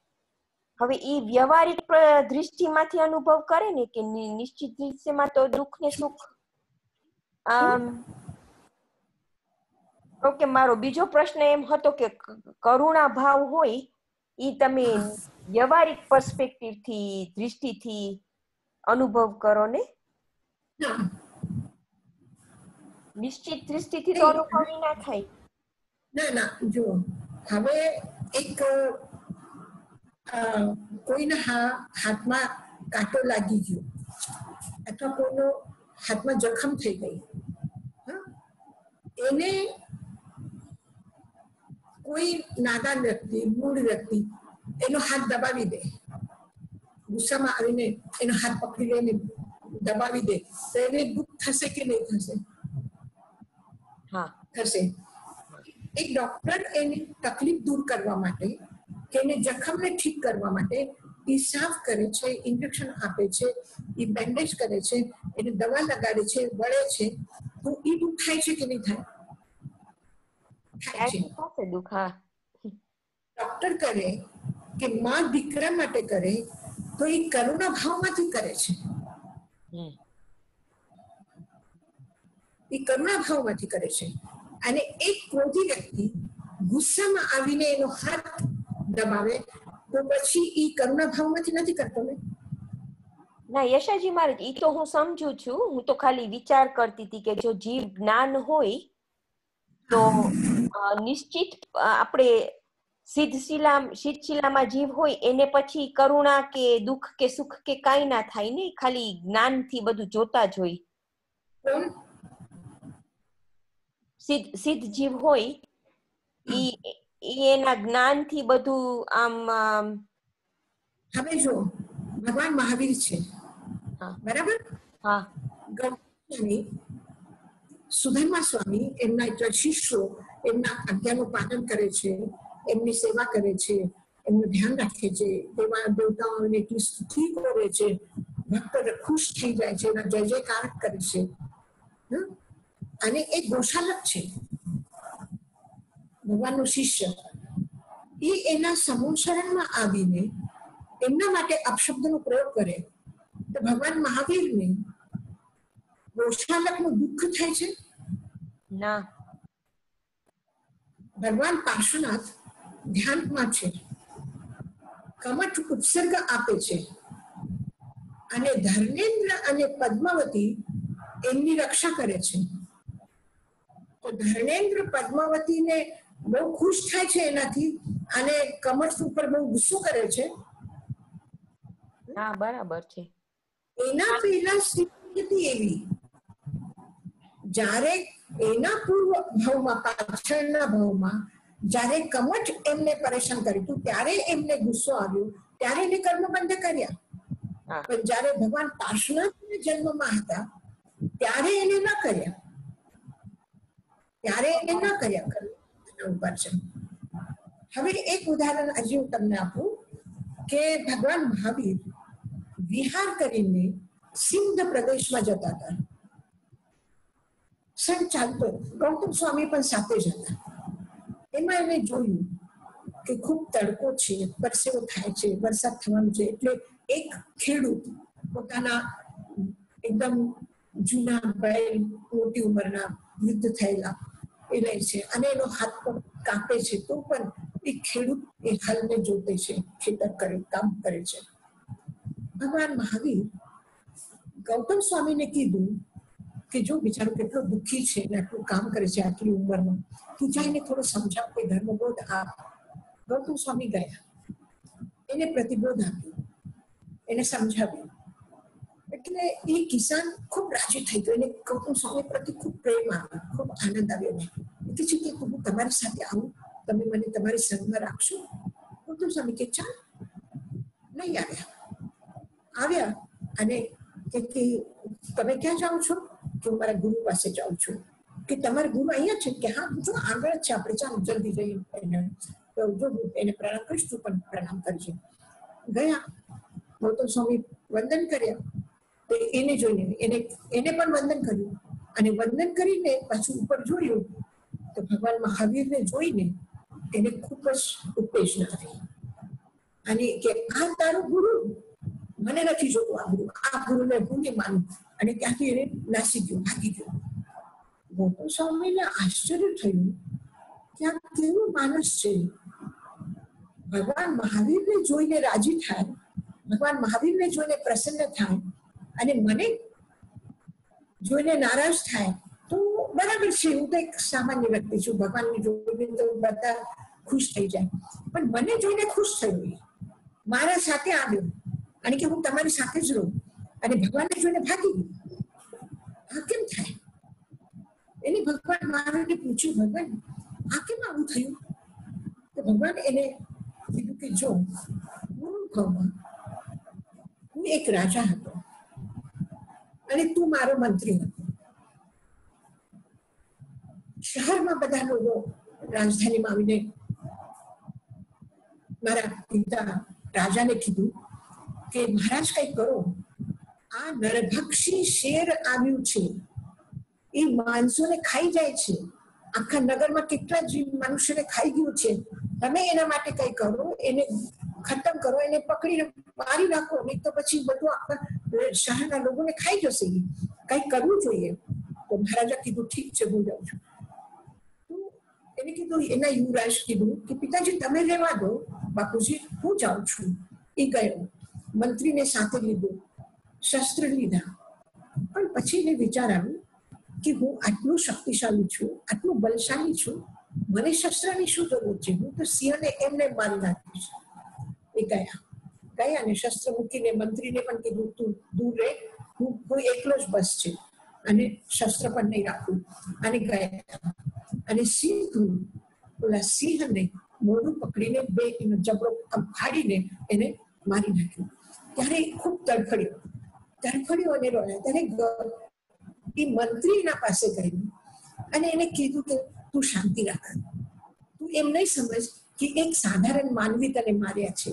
હવે એ વ્યવહારિક દૃષ્ટિમાંથી અનુભવ કરે ને કે નિશ્ચિત દૃષ્ટિમાં તો દુઃખ ને સુખ. ઓકે, મારો બીજો પ્રશ્ન એમ હતો કે કરુણા ભાવ હોય એ તમે વ્યવહારિક પર્સ્પેક્ટિવ થી, દૃષ્ટિથી અનુભવ કરો ને, નિશ્ચિત દૃષ્ટિથી તો અનુભવ ના થાય. ના, જો હવે એક કોઈના હાથમાં કાંટો લાગી ગયો અથવા કોઈનો હાથમાં જખમ થઈ ગઈ, એને કોઈ નાદાન વ્યક્તિ, મૂળ વ્યક્તિ એનો હાથ દબાવી દે, ગુસ્સામાં આવીને એનો હાથ પકડી લઈને દબાવી દે, તો એને દુઃખ થશે કે નહીં થશે? થશે. એક ડોક્ટર એની તકલીફ દૂર કરવા માટે કે એને જખમને ઠીક કરવા માટે એ સાફ કરે છે, ઇન્જેક્શન આપે છે, એ બેન્ડેજ કરે છે, એને દવા લગાડે છે, વળે છે, તો એ દુઃખ થાય છે કે નહીં થાય? ડોક્ટર કરે કે માં દીકરા માટે કરે તો એ કરુણા ભાવમાંથી કરે છે, એ કરુણા ભાવમાંથી કરે છે. અને એક ક્રોધી વ્યક્તિ ગુસ્સામાં આવીને એનો હાથ દબાવે તો પછી એ કરુણા ભાવમાંથી નથી કરતો ને? ના યશાજી મહારાજ, એ તો હું સમજુ છું. હું તો ખાલી વિચાર કરતી હતી કે જો જીવ જ્ઞાન હોય તો નિશ્ચિત આપણે સિદ્ધશિલામાં જીવ હોય એને પછી કરુણા કે દુઃખ કે સુખ કે કાંઈ ના થાય ને, ખાલી જ્ઞાનથી બધું જોતા જ હોય. સિદ્ધ જીવ હોય એના જ્ઞાનથી બધું આમ. હવે જો ભગવાન મહાવીર છે, બરાબર? હા. ગૌતમ સુધર્મા સ્વામી એમના એટલા શિષ્યો એમના આજ્ઞાનું પાલન કરે છે, એમની સેવા કરે છે, એમનું ધ્યાન રાખે છે, દેવતાઓને એટલી સ્તુતિ કરે છે, ભક્ત ખુશ થઈ જાય છે, એના જય જયકાર કરે છે. અને એ ગોશાલક છે, ભગવાનનો શિષ્ય. એ એના સમૂહશરણમાં આવીને એમના માટે અપશબ્દનો પ્રયોગ કરે તો ભગવાન મહાવીરને ગોશાલકનું દુઃખ થાય છે? ના. ભગવાન પાર્શ્વનાથ ધ્યાનમાં છે, કમઠ ઉત્સર્ગ આપે છે અને ધર્મેન્દ્ર અને પદ્માવતી એમની રક્ષા કરે છે. તો ધર્મેન્દ્ર પદ્માવતીને બહુ ખુશ થાય છે એનાથી અને કમઠ ઉપર બહુ ગુસ્સો કરે છે. હા, બરાબર છે. એના પહેલા સ્થિતિ હતી એવી, જ્યારે એના પૂર્વ ભાવમાં, પાછળના ભાવમાં જ્યારે કમઠ એમને પરેશાન કર્યું હતું ત્યારે એમને ગુસ્સો આવ્યો, ત્યારે એને કર્મ બંધ કર્યા. પણ જ્યારે ભગવાન પાર્શ્વનાથ જન્મમાં હતા ત્યારે એને ન કર્યા, ઉપાર્જન. હવે એક ઉદાહરણ હજી હું તમને આપું કે ભગવાન મહાવીર વિહાર કરીને સિંધ પ્રદેશમાં જતા હતા. સંત ચાલતો, ગૌતમ સ્વામી પણ સાથે જ હતા. એમાં એને જોયું કે ખૂબ તડકો છે, પરસેવો થાય છે, વરસાદ થવાનું છે, એટલે એક ખેડૂત પોતાના એકદમ જૂના બેલ, મોટી ઉંમરના વૃદ્ધ થયેલા એ લે છે અને એનો હાથ પગ કાપે છે, તો પણ એ ખેડૂત એ હલને જોતે છે, ખેતર કરે, કામ કરે છે. ભગવાન મહાવીર ગૌતમ સ્વામીને કીધું કે જો બિચારો કેટલો દુઃખી છે ને આટલું કામ કરે છે આટલી ઉંમરમાં, તું જઈને થોડો સમજાવ, કે ધર્મબોધ આપ. ગૌતમ સ્વામી ગયા, એને પ્રતિબોધ આપ્યો, એને સમજાવ્યું. એટલે એ કિસાન ખૂબ રાજી થઈ ગયો, એને ગૌતમ સ્વામી પ્રત્યે ખૂબ પ્રેમ આવ્યો, ખૂબ આનંદ આવ્યો. એટલે છે કે હું તમારી સાથે આવું, તમે મને તમારી સંગમાં રાખશો? ગૌતમ સ્વામી કે ચાલ. નહીં આવ્યા અને કે તમે ક્યાં જાઓ છો? કે હું મારા ગુરુ પાસે જાઉં છું. કે તમારા ગુરુ અહીંયા છે? કે હા, જો આગળ જ છે, આપણે ચાલો જલ્દી જઈએ. એને પ્રણામ કરીશ, તું પણ પ્રણામ કરજે. ગયા, ગૌતમ સ્વામી વંદન કર્યા. તો એને જોઈને એને પણ વંદન કર્યું અને વંદન કરીને પાછું ઉપર જોયું તો ભગવાન મહાવીરને જોઈને એને ખૂબ જ ઉત્તેજના આવી અને કે આ તારો ગુરુ, મને નથી જોતું આ ગુરુને હું નહીં માનું. અને ત્યાંથી એને નાસી ગયો, ભાગી ગયો. ગૌતમ સ્વામીને આશ્ચર્ય થયું કે આ કેવો માણસ છે, ભગવાન મહાવીરને જોઈને રાજી થાય, ભગવાન મહાવીરને જોઈને પ્રસન્ન થાય અને મને જોઈને નારાજ થાય તો બરાબર છે, હું તો એક સામાન્ય વ્યક્તિ છું, ભગવાનને જોઈને તો બધા ખુશ થઈ જાય, પણ મને જોઈને ખુશ થયું, મારા સાથે આવ્યો અને કે હું તમારી સાથે જ રહું અને ભગવાનને જોઈને ભાગી ગયું. આ કેમ થાય? એને ભગવાન મહાવીરને પૂછ્યું, ભગવાન આ કેમ આવું થયું? તો ભગવાન એને કીધું કે જો હું એક રાજા હતો અને તું મારો મંત્રી હતો. શહેરમાં બધા લોકો રાજધાનીમાં આવીને મારા પિતા રાજાને કીધું કે મહારાજ કઈ કરો, આ નરભક્ષી શેર આવ્યું છે, એ માણસોને ખાઈ જાય છે, આખા નગરમાં કેટલા જીવ મનુષ્યને ખાઈ ગયું છે, તમે એના માટે કઈ કરો, એને ખતમ કરો, એને પકડીને મારી નાખો, નહીં તો પછી બધું આખા શહેરના લોકોને ખાઈ જશે, કઈ કરવું જોઈએ. તો મહારાજા કીધું ઠીક છે, હું જાઉં છું. એને કીધું, એના યુવરાજ કીધું કે પિતાજી તમે રહેવા દો, બાપુજી હું જાઉં છું. એ ગયો, મંત્રીને સાથે લીધું, શસ્ત્ર લીધા, પણ પછી એને વિચાર આવ્યો કે હું આટલું શક્તિશાળી છું, આટલું બલશાળી છું, મને શસ્ત્રની શું જરૂર છે, હું તો સિંહને એમને મારી નાખીશ. એ ગયા અને શસ્ત્ર મૂકીને મંત્રીને પણ કીધું તું દૂર રહે, હું એકલો જ બસ છે અને શસ્ત્ર પણ નહીં રાખું. અને ગયા અને સીધું ઓલા સિંહને મોઢું પકડીને બે જબડો ફાડીને એને મારી નાખ્યું. ત્યારે ખૂબ તડફડ્યો અને રોયા. ત્યારે એ મંત્રીના પાસે ગયું અને એને કીધું કે તું શાંતિ રાખ, તું એમ નહીં સમજ કે એક સાધારણ માનવી તને માર્યા છે,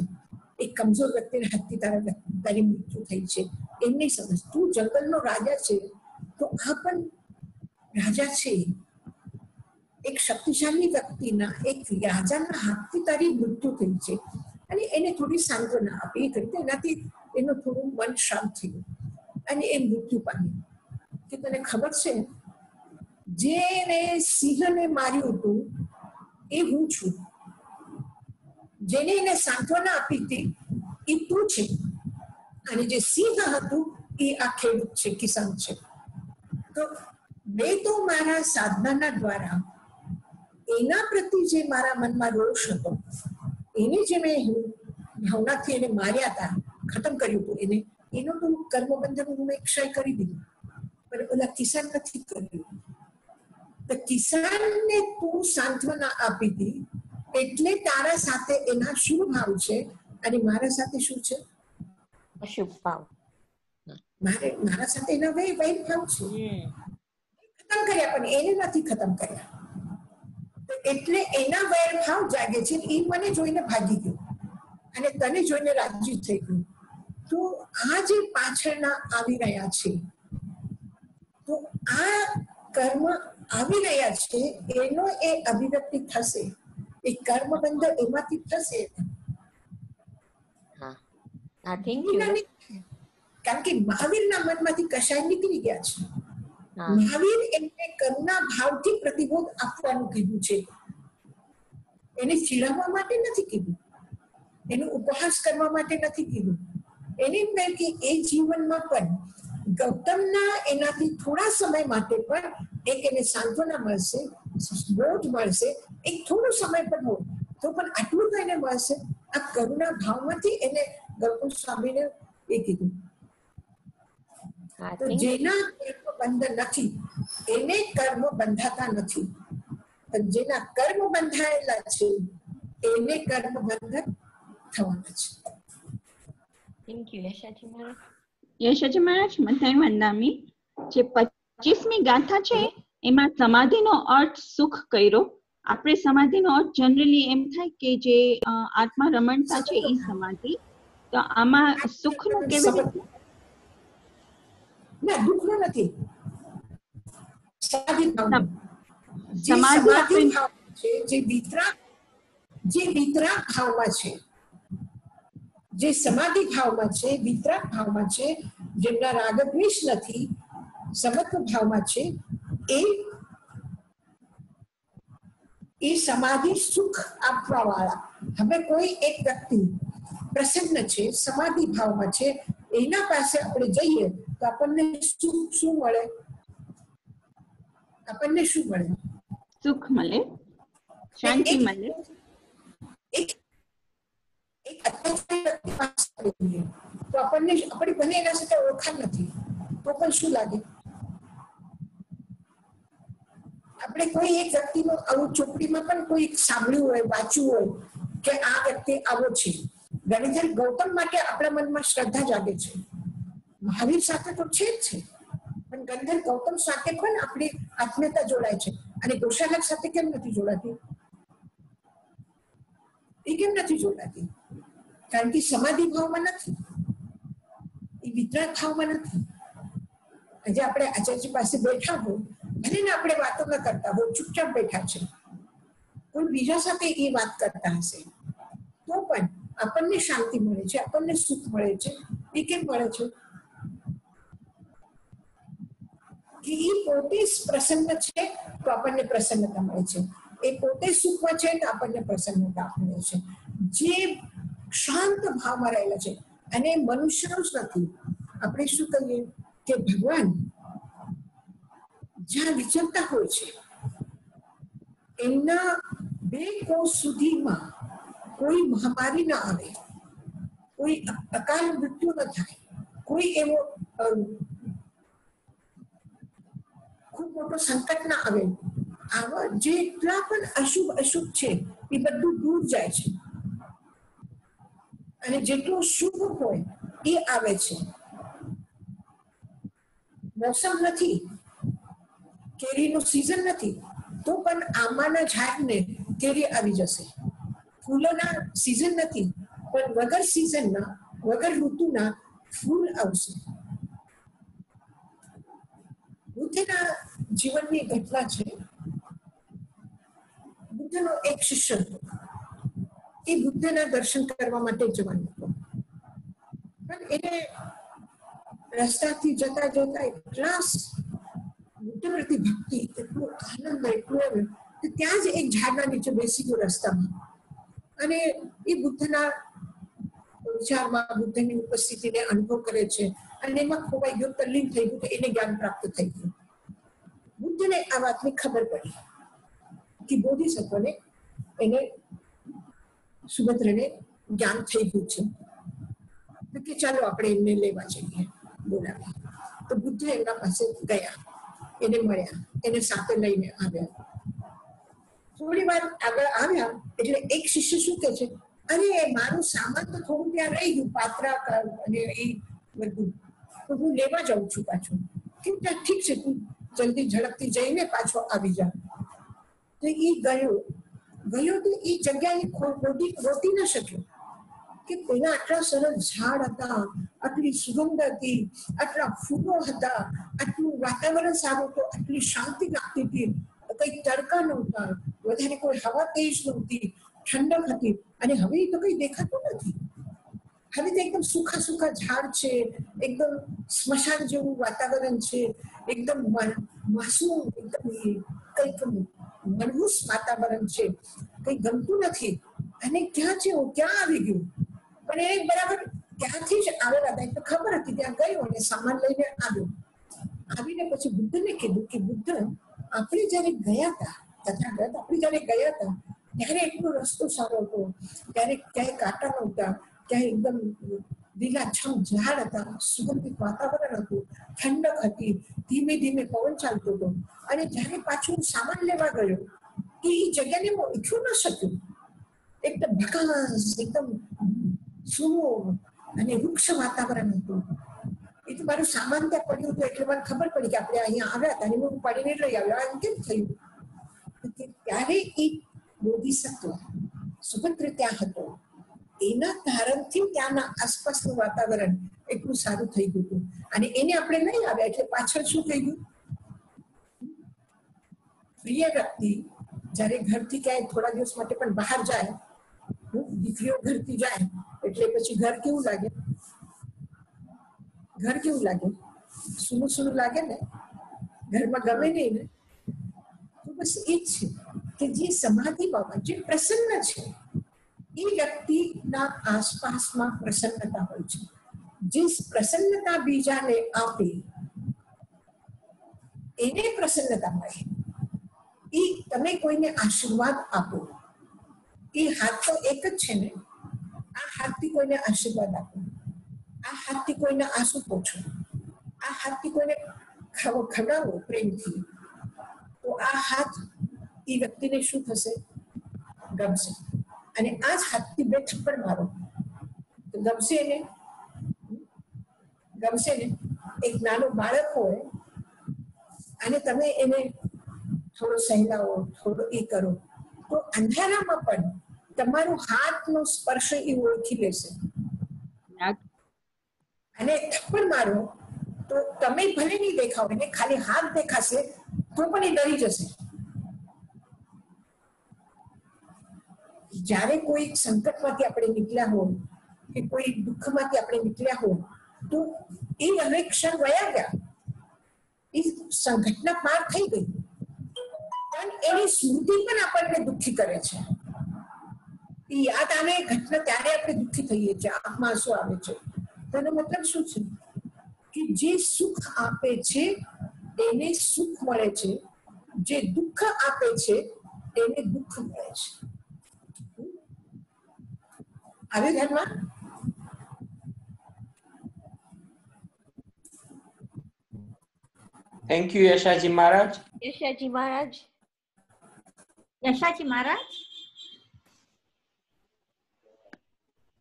એક કમજોર વ્યક્તિના હાથથી તારી મૃત્યુ થઈ છે, એમ નહીં સમજ. તું જંગલનો રાજા છે તો આ પણ રાજા છે, એક શક્તિશાળી વ્યક્તિના, એક રાજાના હાથથી તારી મૃત્યુ થઈ છે. અને એને થોડી સાંત્વના આપી, એ કરી એનાથી એનું થોડું મન શાંત થયું અને એ મૃત્યુ પામ્યું. કે તને ખબર છે, જેને સિંહને માર્યું હતું એ હું છું. જેને એને સાંત્વના આપી હતી એ તું છે, અને જે સિંહ હતું એ આ ખેડૂત છે, કિસાન છે. તો મેં તો મારા સાધનાના દ્વારા એના પ્રતિ જે મારા મનમાં રોષ હતો, એને જે મેં ભાવનાથી એને માર્યા હતા, ખતમ કર્યું હતું એને, એનો તો કર્મબંધન મેં ક્ષય કરી દીધું, પણ ઓલા કિસાન નથી કર્યું. તો કિસાનને તું સાંત્વના આપી હતી, એટલે તારા સાથે એના શુભ ભાવ છે, અને મારા સાથે શું છે? અશુભ ભાવ. મારા સાથે એના વૈર ભાવ છે. ખતમ કર્યા, પણ એને નથી ખતમ કર્યા. એટલે એના વૈર ભાવ જાગે છે. એ મને જોઈને ભાગી ગયો અને તને જોઈને રાજી થઈ ગયું. તો આ જે પાછળના આવી રહ્યા છે, તો આ કર્મ આવી રહ્યા છે, એનો એ અભિવ્યક્તિ થશે, એ કર્મ બંધ એમાંથી થશે. કારણ કે મહાવીરના મનમાંથી કશાય નીકળી ગયા છે. મહાવીર એમને કરુણા ભાવથી પ્રતિબોધ આપવાનું કીધું છે. એને ચીડવવા માટે નથી કીધું, એનો ઉપહાસ કરવા માટે નથી કીધું. એને એમ કહે કે એ જીવનમાં પણ ગૌતમના એનાથી થોડા સમય માટે પણ એક એને સાંત્વના મળશે, બોધ મળશે, એક થોડો સમય પણ હોય તો પણ આટલું તો એને મળશે. આ કરુણા ભાવમાંથી એને ગૌતમ સ્વામીને એ કીધું. તો જેના કર્મ બંધન નથી એને કર્મ બંધાતા નથી, પણ જેના કર્મ બંધાયેલા છે એને કર્મ બંધન થવાના છે. થેન્ક યુ યશાજી મહારાજ. યશાજી મહારાજ, મથાઈ વંદામી જે 25મી ગાથા છે એમાં સમાધિનો અર્થ સુખ કર્યો. આપણે સમાધિનો અર્થ જનરલી એમ થાય કે જે આત્મા રમણતા છે એ સમાધિ. તો આમાં સુખનું કેવી રીતે? ના, દુઃખનો નથી. સમાધિ ભાવ છે, જે વિતરાગ ભાવમાં છે, જે સમાધિ ભાવમાં છે, વિતરાગ ભાવમાં છે, જેમના રાગદ્વેષ નથી, સમત્વ ભાવમાં છે, એ સમાધિ સુખ આપવા વાળા. હવે કોઈ એક વ્યક્તિ પ્રસન્ન છે, સમાધિ ભાવમાં છે, એના પાસે આપણે જઈએ તો આપણને શું મળે? આપણને શું મળે? સુખ મળે, શાંતિ મળે. તો આપણને આપણી બને એના સાથે ઓળખાણ નથી તો પણ શું લાગે? આપણે કોઈ એક વ્યક્તિનો આવું ચોપડીમાં પણ કોઈ સાંભળ્યું હોય, વાંચ્યું હોય કે આ વ્યક્તિ આવો છે. ગણેશ ગૌતમ માટે આપણા મનમાં શ્રદ્ધા જાગે છે. મહાવીર સાથે તો છે જ છે, પણ ગંધર ગૌતમ સાથે પણ આપણી આત્મીયતા જોડાય છે. અને ગોશાલક સાથે કેમ નથી જોડાતી? એ કેમ નથી જોડાતી? કારણ કે સમાધિ ભાવમાં નથી, એ વિતરાગ ભાવમાં નથી. આજે આપણે આચાર્ય પાસે બેઠા હોય, ભલે ને આપણે વાતો ન કરતા હોય, ચૂપચાપ બેઠા છે, કોઈ બીજા સાથે એ વાત કરતા હશે તો પણ આપણને શાંતિ મળે છે, આપણને સુખ મળે છે. એ કેમ મળે છે? કે એ પોતે પ્રસન્ન છે તો આપણને પ્રસન્નતા મળે છે. એ પોતે સુખમાં છે તો આપણને પ્રસન્નતા મળે છે. જે શાંત ભાવમાં રહેલા છે, અને મનુષ્યનું જ નથી. આપણે શું કહીએ કે ભગવાન જ્યાં વિચરતા હોય છે, એમના 2 કોષ સુધીમાં કોઈ મહામારી ના આવે, કોઈ અકાલ મૃત્યુ ન થાય, કોઈ એવો ખૂબ મોટો સંકટ ના આવે. આવા જેટલા પણ અશુભ છે એ બધું દૂર જાય છે, અને જેટલું શુભ હોય એ આવે છે. મોસમ નથી, કેરીનું સીઝન નથી, તો પણ આંબાના ઝાડને કેરી આવી જશે. ફૂલોના સીઝન નથી, પણ વગર સીઝનના, વગર ઋતુના ફૂલ આવશે. બુદ્ધના જીવનની ઘટના છે. બુદ્ધનો એક શિષ્ય હતો, એ બુદ્ધના દર્શન કરવા માટે જવાનો હતો, પણ એને રસ્તાથી જતા જતા એટલા બુદ્ધ પ્રતિ ભક્તિ, એટલો આનંદ, એટલું તો ત્યાં જ એક ઝાડના નીચે બેસી ગયો રસ્તામાં, અને એ બુદ્ધના વિચારમાં બુદ્ધની ઉપસ્થિતિને અનુભવ કરે છે, અને એમાં ખોવાઈ ગયો, તલ્લીન થઈ ગયું, તો એને જ્ઞાન પ્રાપ્ત થઈ ગયું. બુદ્ધને આ વાતની ખબર પડી કે બોધિસત્વને એને સુભદ્રને જ્ઞાન થઈ ગયું છે, તો કે ચાલો આપણે એમને લેવા જઈએ, બોલાવ્યા. તો બુદ્ધ એમના પાસે ગયા, એને મળ્યા, એને સાથે લઈને આવ્યા. થોડી વાર આગળ આવ્યા એટલે એક શિષ્ય શું કહે છે, અરે મારું સામાન તો થોડું ત્યાં રહી ગયું, પાત્રા અને એ બધું, તો હું લેવા જાઉં છું પાછું. કે ઠીક છે, તું જલ્દી ઝડપથી જઈને પાછો આવી જા. તો એ ગયો તો એ જગ્યાએ રોટી ન શક્યો કે પેલા આટલા સરસ ઝાડ હતા, આટલી સુગંધ હતી, આટલા ફૂલો હતા, આટલું વાતાવરણ સારું હતું, આટલી શાંતિ લાગતી હતી, કઈ તડકા નહોતા, વધારે કોઈ હવા તેજ નહોતી, ઠંડક હતી, અને હવે તો કઈ દેખાતું નથી. હવે તો એકદમ સુખા સુખા ઝાડ છે, એકદમ સ્મશાન જેવું વાતાવરણ છે, એકદમ માસૂમ, એકદમ કઈક મનહૂસ વાતાવરણ છે, કઈ ગમતું નથી. અને ક્યાં છે, હું ક્યાં આવી ગયું? પણ એ બરાબર ત્યાંથી જ આવેલા હતા, તો ખબર હતી, ત્યાં ગયો અને સામાન લઈને આવ્યો. આવીને પછી બુદ્ધને કીધું કે બુદ્ધ, આપણે જયારે ગયા હતા, તથાગત આપણે જયારે ગયા હતા ત્યારે એટલો રસ્તો સારો હતો, ત્યારે ક્યાંય કાંટા નહોતા, ક્યાંય એકદમ લીલાછમ ઝાડ હતા, સુગંધિત વાતાવરણ હતું, ઠંડક હતી, ધીમે ધીમે પવન ચાલતો હતો. અને જયારે પાછું સામાન લેવા ગયો કે એ જગ્યાને હું ઓળખી ન શક્યું, એકદમ ભકાસ, એકદમ સૂનું અને વૃક્ષ વાતાવરણ હતું. એ તો મારું સામાન ત્યાં પડ્યું હતું, એટલે મને ખબર પડી કે આપણે અહીંયા આવ્યા હતા, અને હું ઉપાડીને લઈ આવ્યો. આ કેમ થયું? ત્યારે એક બોધિસત્વ સુભદ્ર ત્યાં હતો, એના કારણથી ત્યાંના આસપાસનું વાતાવરણ એટલું સારું થઈ ગયું હતું, અને એને આપણે નહીં આવ્યા એટલે પાછળ શું થઈ ગયું? પ્રિય વ્યક્તિ જયારે ઘરથી ક્યાંય થોડા દિવસ માટે પણ બહાર જાય, દીકરીઓ ઘરથી જાય એટલે પછી ઘર કેવું લાગે? ઘર કેવું લાગે? સૂનું સૂનું લાગે ને, ઘરમાં ગમે નહીં ને. તો બસ એ જ છે કે જે સમાધિ બાબત, જે પ્રસન્ન છે, એ વ્યક્તિના આસપાસમાં પ્રસન્નતા હોય છે. જે પ્રસન્નતા બીજાને આપે એને પ્રસન્નતા મળે. એ તમે કોઈને આશીર્વાદ આપો, એ હાથ તો એક જ છે ને. આ હાથથી કોઈને આશીર્વાદ આપો, આ હાથથી કોઈને આંસુ પોછો, આ હાથથી કોઈને ખવડાવો પ્રેમથી, તો આ હાથ એ વ્યક્તિને શું થશે? ગમશે. અને આ જ હાથથી બે થપ્પડ મારો તો ગમશે ને? ગમશે ને? એક નાનું બાળક હોય અને તમે એને થોડો સહેલાવો, થોડો એ કરો, તો અંધારામાં પણ તમારો હાથનો સ્પર્શ એ ઓળખી લેશે. અને થપ્પડ મારો તો તમે ભલે નહીં દેખાવ, એને ખાલી હાથ દેખાશે તો પણ એ ડરી જશે. જ્યારે કોઈ સંકટમાંથી આપણે નીકળ્યા હોય કે કોઈ દુઃખમાંથી આપણે નીકળ્યા હોય, તો એ અનેક ક્ષણ વયા ગયા, એ ઘટના પાર થઈ ગઈ, પણ એની સ્મૃતિ પણ આપણને દુઃખી કરે છે. એ યાદ આવે ઘટના ત્યારે આપણે દુઃખી થઈએ છીએ, આંખમાં આંસુ આવે છે. તેનો મતલબ શું છે? કે જે સુખ આપે છે એને સુખ મળે છે, જે દુઃખ આપે છે એને દુઃખ મળે છે. આવે ધ્યાનમાં? થેન્ક યુ યશાજી મહારાજ. યશાજી મહારાજ. યશાજી મહારાજ.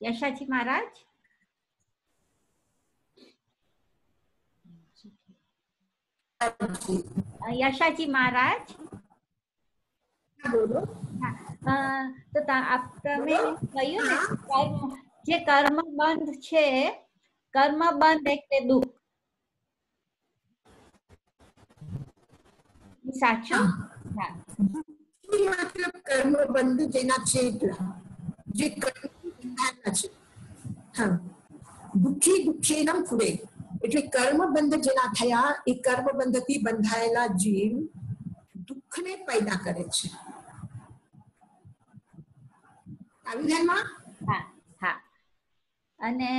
યશાજી મહારાજ. યશાજી મહારાજ. બોલો. તો તમે કહ્યું ને જે કર્મ બંધ છે, કર્મ બંધ એટલે દુઃખ, સાચું? મતલબ કર્મ બંધ જેના છે જે કર્મ છે. હા, દુઃખી દુઃખી નમ ફુડે એટલે કર્મ બંધ જેના થયા, એ કર્મ બંધથી બંધાયેલા જીવ દુઃખને પેદા કરે છે. આવી ધ્યાનમાં? હા હા. અને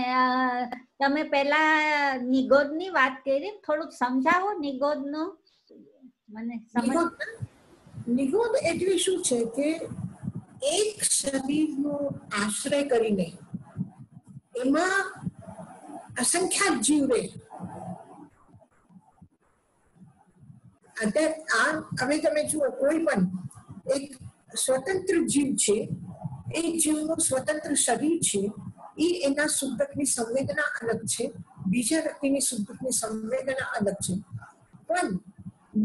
તમે પેલા નિગોદની વાત કરી, થોડુંક સમજાવો નિગોદનું મને સમજ. નિગોદ એટલે શું છે કે એક શરીરનો આશ્રય કરીને એમાં અસંખ્યાત જીવ રહે. હવે તમે જુઓ, કોઈ પણ એક સ્વતંત્ર જીવ છે, એ જીવનું સ્વતંત્ર શરીર છે, એ એના સુખ દુઃખની સંવેદના અલગ છે, બીજા વ્યક્તિની સુખ દુઃખની સંવેદના અલગ છે. પણ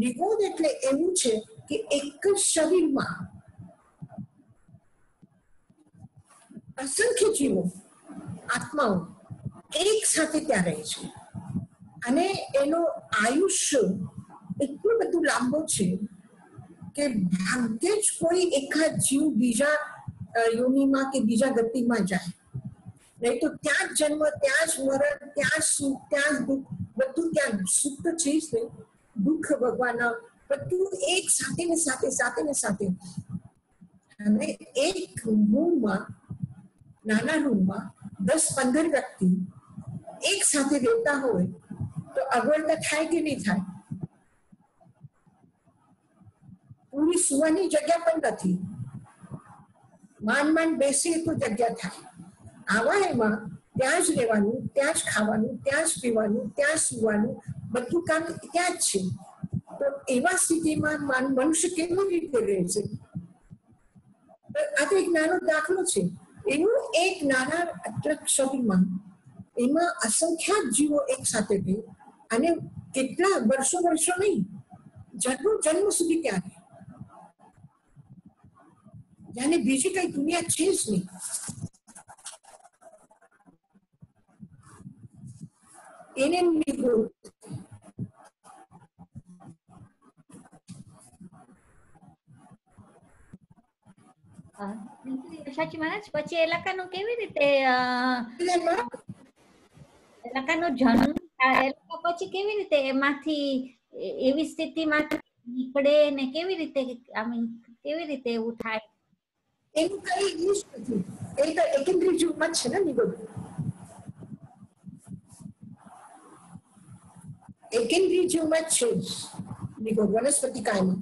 નિગોદ એટલે એવું છે કે એક જ શરીરમાં અસંખ્ય જીવો, આત્માઓ એક સાથે ત્યાં રહે છે, અને એનો આયુષ્ય એટલું બધું લાંબો છે કે ભાગ્યે જ કોઈ એકાદ જીવ બીજા યોનિમાં કે બીજા ગતિમાં જાય, નહીં તો ત્યાં જ જન્મ, ત્યાં જ મરણ, ત્યાં જ સુખ, ત્યાં જ દુઃખ, બધું ત્યાં. સુખ તો છે જ નહીં, દુઃખ ભગવાનના બધું એક સાથે ને સાથે. અને એક રૂમમાં, નાના રૂમમાં 10-15 વ્યક્તિ એક સાથે રહેતા હોય તો અગવડતા થાય કે નહીં થાય? પૂરી સુવાની જગ્યા પણ નથી, માંડ બેસીએ તો જગ્યા થાય. આવા એમાં ત્યાં જ રહેવાનું, ત્યાં જ ખાવાનું, ત્યાં જ પીવાનું, ત્યાં સુવાનું, બધું કામ ત્યાં જ છે. તો એવા સ્થિતિમાં મનુષ્ય કેવી રીતે રહે છે? આ તો એક નાનો દાખલો છે. એનું એક નાના શરીરમાં એમાં અસંખ્યાત જીવો એક સાથે રહે, અને કેટલા વર્ષો નહીં, જન્મ સુધી ત્યાં રહે, જાણે બીજી કઈ દુનિયા છે જ નહીં. એને નિગોદ. સાચી મહારાજ, પછી એ લકાનું કેવી રીતે લકાનો જન્મ થાય, પછી કેવી રીતે એમાંથી એવી સ્થિતિમાંથી નીકળે ને કેવી રીતે એવું થાય? એનું કઈ ઈશ નથી, એ તો એકેન્દ્રીય જીવમાં જ છે ને નિગોદ. એકેન્દ્રીય જીવમાં જ છે નિગોદ, વનસ્પતિ કાયમાં.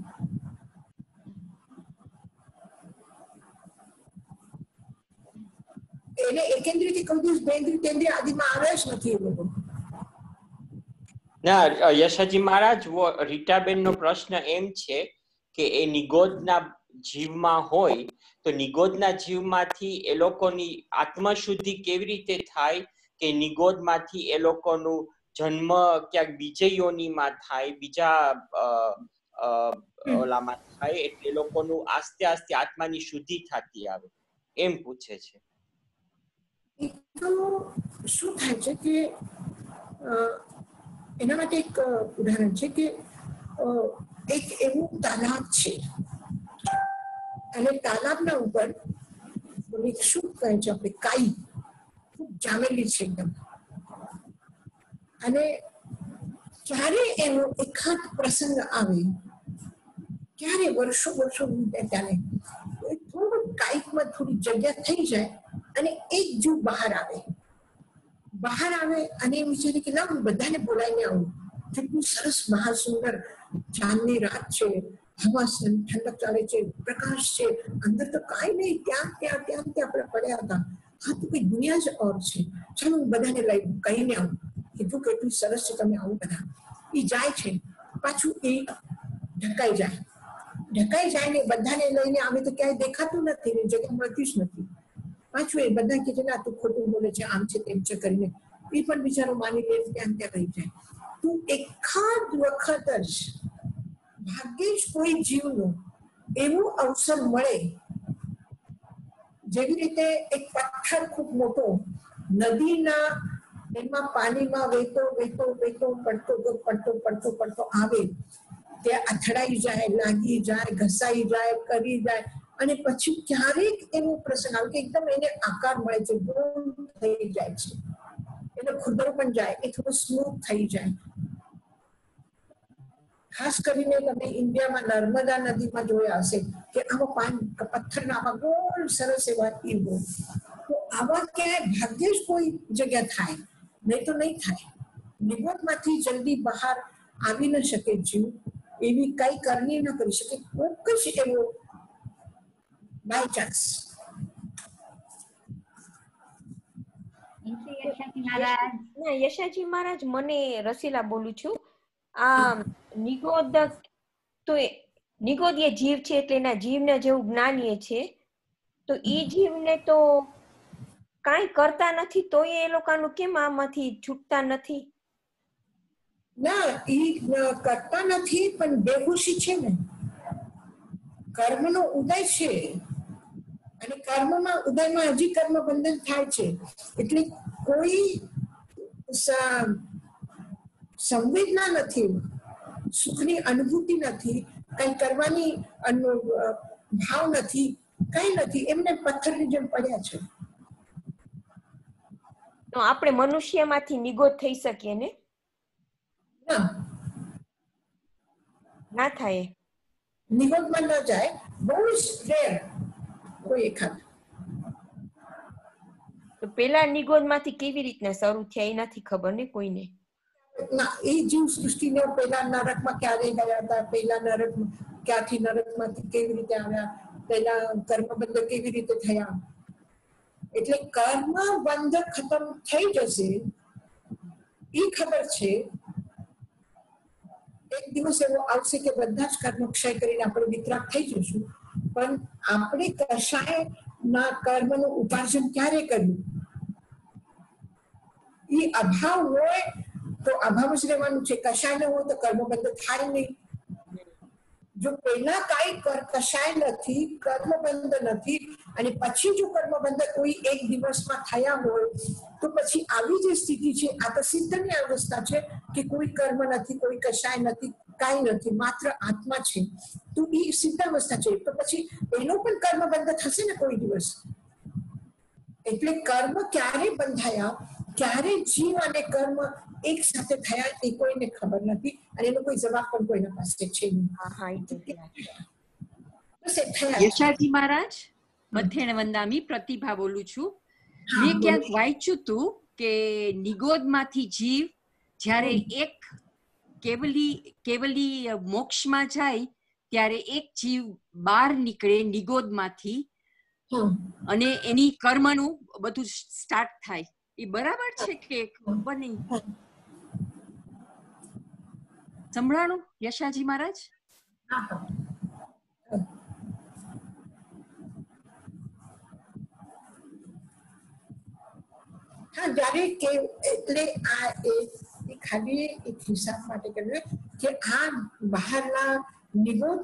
એને એકેન્દ્રીય થી કોઈ દિવસ બેન્દ્રીય કેન્દ્રીય આદિમાં આવ્યા જ નથી એ લોકો. ના યશાજી મહારાજ, રીટાબેન નો પ્રશ્ન એમ છે કે એ નિગોદના જીવમાં હોય તો નિગોદના જીવમાંથી એ લોકોની આત્મશુદ્ધિ કેવી રીતે થાય કે નિગોદમાંથી એ લોકોનું જન્મ ક્યાંક બીજે યોનિમાં થાય, બીજા ઓલામાં થાય, એટલે એ લોકોનું આસ્તે આસ્તે આત્માની શુદ્ધિ થતી આવે, એમ પૂછે છે. તો શું થાય છે કે એના માટે એક ઉદાહરણ છે કે એક એવું તાલાબ છે, અને તાલાબના ઉપર શું કહે છે આપણે, કાઈ ખૂબ જામેલી છે એકદમ. અને ક્યારે એનો એકાદ પ્રસંગ આવે, ક્યારે વર્ષો ત્યારે થોડું કાઈકમાં થોડી જગ્યા થઈ જાય, અને એક જીવ બહાર આવે, અને એ વિચારે કે ના, હું બધાને બોલાવીને આવું. કેટલું સરસ મહાસુંદર ચાંદની રાત છે, હવા ઠંડક ચાલે છે, પ્રકાશ છે, અંદર તો કાંઈ નહીં, ત્યાં આપણે પડ્યા હતા. હા, તો કઈ દુનિયા જ ઓર છે. ચાલો હું બધાને લઈ કહીને આવું, કીધું કેટલું સરસ છે, તમે આવું બધા. એ જાય છે, પાછું એ ઢકાઈ જાય ને બધાને લઈને આવે તો ક્યાંય દેખાતું નથી ને જગ્યા મળતી જ નથી. પાછું એ બધા કે છે, ના તું ખોટું બોલે છે, આમ છે તેમ છે કરીને એ પણ બિચારો માની લે, ત્યાં રહી જાય. તું એકાદ વખત જ ભાગ્યે જ કોઈ જીવનો એવું અવસર મળે, જેવી રીતે એક પથ્થર ખૂબ મોટો નદીના એમાં પાણીમાં વહેતો પડતો આવે, તે અથડાઈ જાય, લાગી જાય, ઘસાઈ જાય, કરી જાય, અને પછી ક્યારેક એવો પ્રસંગ આવે કે એકદમ એને આકાર મળે છે, ગોળ થઈ જાય છે, એનો ખુરદરો પણ જાય, એ થોડો સ્મૂથ થઈ જાય. ખાસ કરીને તમે ઇન્ડિયામાં નર્મદા નદીમાં જોયા હશે કે આમાં પાણી પથ્થરના આવા ગોળ સરસ એવા ઈર હોય. તો આવા ક્યાંય ભાગ્યે જ કોઈ જગ્યા થાય, નહીં તો નહીં થાય. નિગોદમાંથી જલ્દી બહાર આવી ન શકે જીવ, એવી કઈ કરણી ન કરી શકે. ચોક્કસ એવો બાય ચાન્સ. યશાજી મહારાજ, મને રસીલા બોલું છું. આ નિગોદ તો નિગોદ એ જીવ છે એટલે એના જીવને જેવું જ્ઞાનીય છે. તો એ જીવને તો કાંઈ કરતા નથી, તો એ લોકોનું કેમ આમાંથી છૂટતા નથી? ના, એ કરતા નથી, પણ બેહોશી છે ને. કર્મનો ઉદય છે અને કર્મમાં ઉદયમાં હજી કર્મ બંધન થાય છે. એટલે કોઈ સંવેદના નથી, સુખની અનુભૂતિ નથી, કઈ કરવાની ભાવ નથી, કઈ નથી. એમને પથ્થરની જેમ પડ્યા છે. તો આપણે મનુષ્યમાંથી નિગોદ થઈ શકીએ ને? ના થાય. નિગોદમાં ન જાય, બહુ જ રેર કોઈ એકાદ. તો પેલા નિગોદમાંથી કેવી રીતના શરૂ થયા એ નથી ખબર ને કોઈને. ના, એ જીવ સૃષ્ટિને પેલા નરકમાં ક્યારે ગયા હતા, પેલા નરક ક્યાંથી નરકમાંથી કેવી રીતે આવ્યા, પેલા કર્મબંધ કેવી રીતે થયા. એટલે કર્મ બંધ ખતમ થઈ જશે એ ખબર છે. એક દિવસ એવો આવશે કે બધા જ કર્મ ક્ષય કરીને આપણે વિતરાગ થઈ જશું. પણ આપણે કશાયના કર્મનું ઉપાર્જન ક્યારે કર્યું? એ અભાવ હોય તો અભાવ જ રહેવાનું છે. કશાય ન હોય તો કર્મ બંધ થાય નહીં. જો પહેલા કાંઈ કશાય નથી, કર્મ બંધ નથી, અને પછી જો કર્મ બંધ કોઈ એક દિવસમાં થયા હોય તો પછી આવી જે સ્થિતિ છે, આ તો સિદ્ધની અવસ્થા છે કે કોઈ કર્મ નથી, કોઈ કશાય નથી, કાંઈ નથી, માત્ર આત્મા છે. તો એ સિદ્ધ અવસ્થા છે. તો પછી એનો પણ કર્મ બંધ થશે ને કોઈ દિવસ. એટલે કર્મ ક્યારે બંધાયા, ક્યારે જીવ અને કર્મ એક સાથે થયા એ કોઈને ખબર નથી, અને એનો કોઈ જવાબ પણ કોઈના પાસે છે નહીં. યશાજી મહારાજ, મથેણ વંદામી પ્રતિભા બોલું છું. મેં ક્યાંક વાંચ્યું હતું કે નિગોદમાંથી જીવ જ્યારે એક કેવલી મોક્ષમાં જાય ત્યારે એક જીવ બહાર નીકળે નિગોદમાંથી અને એની કર્મનું બધું સ્ટાર્ટ થાય. એ બરાબર છે કે ખબર નહીં? સંભળાણું યશાજી મહારાજ? હા, જ્યારે કે એટલે આ ખાલી એક હિસાબ માટે કર્યું કે આ બહારના નિગોદ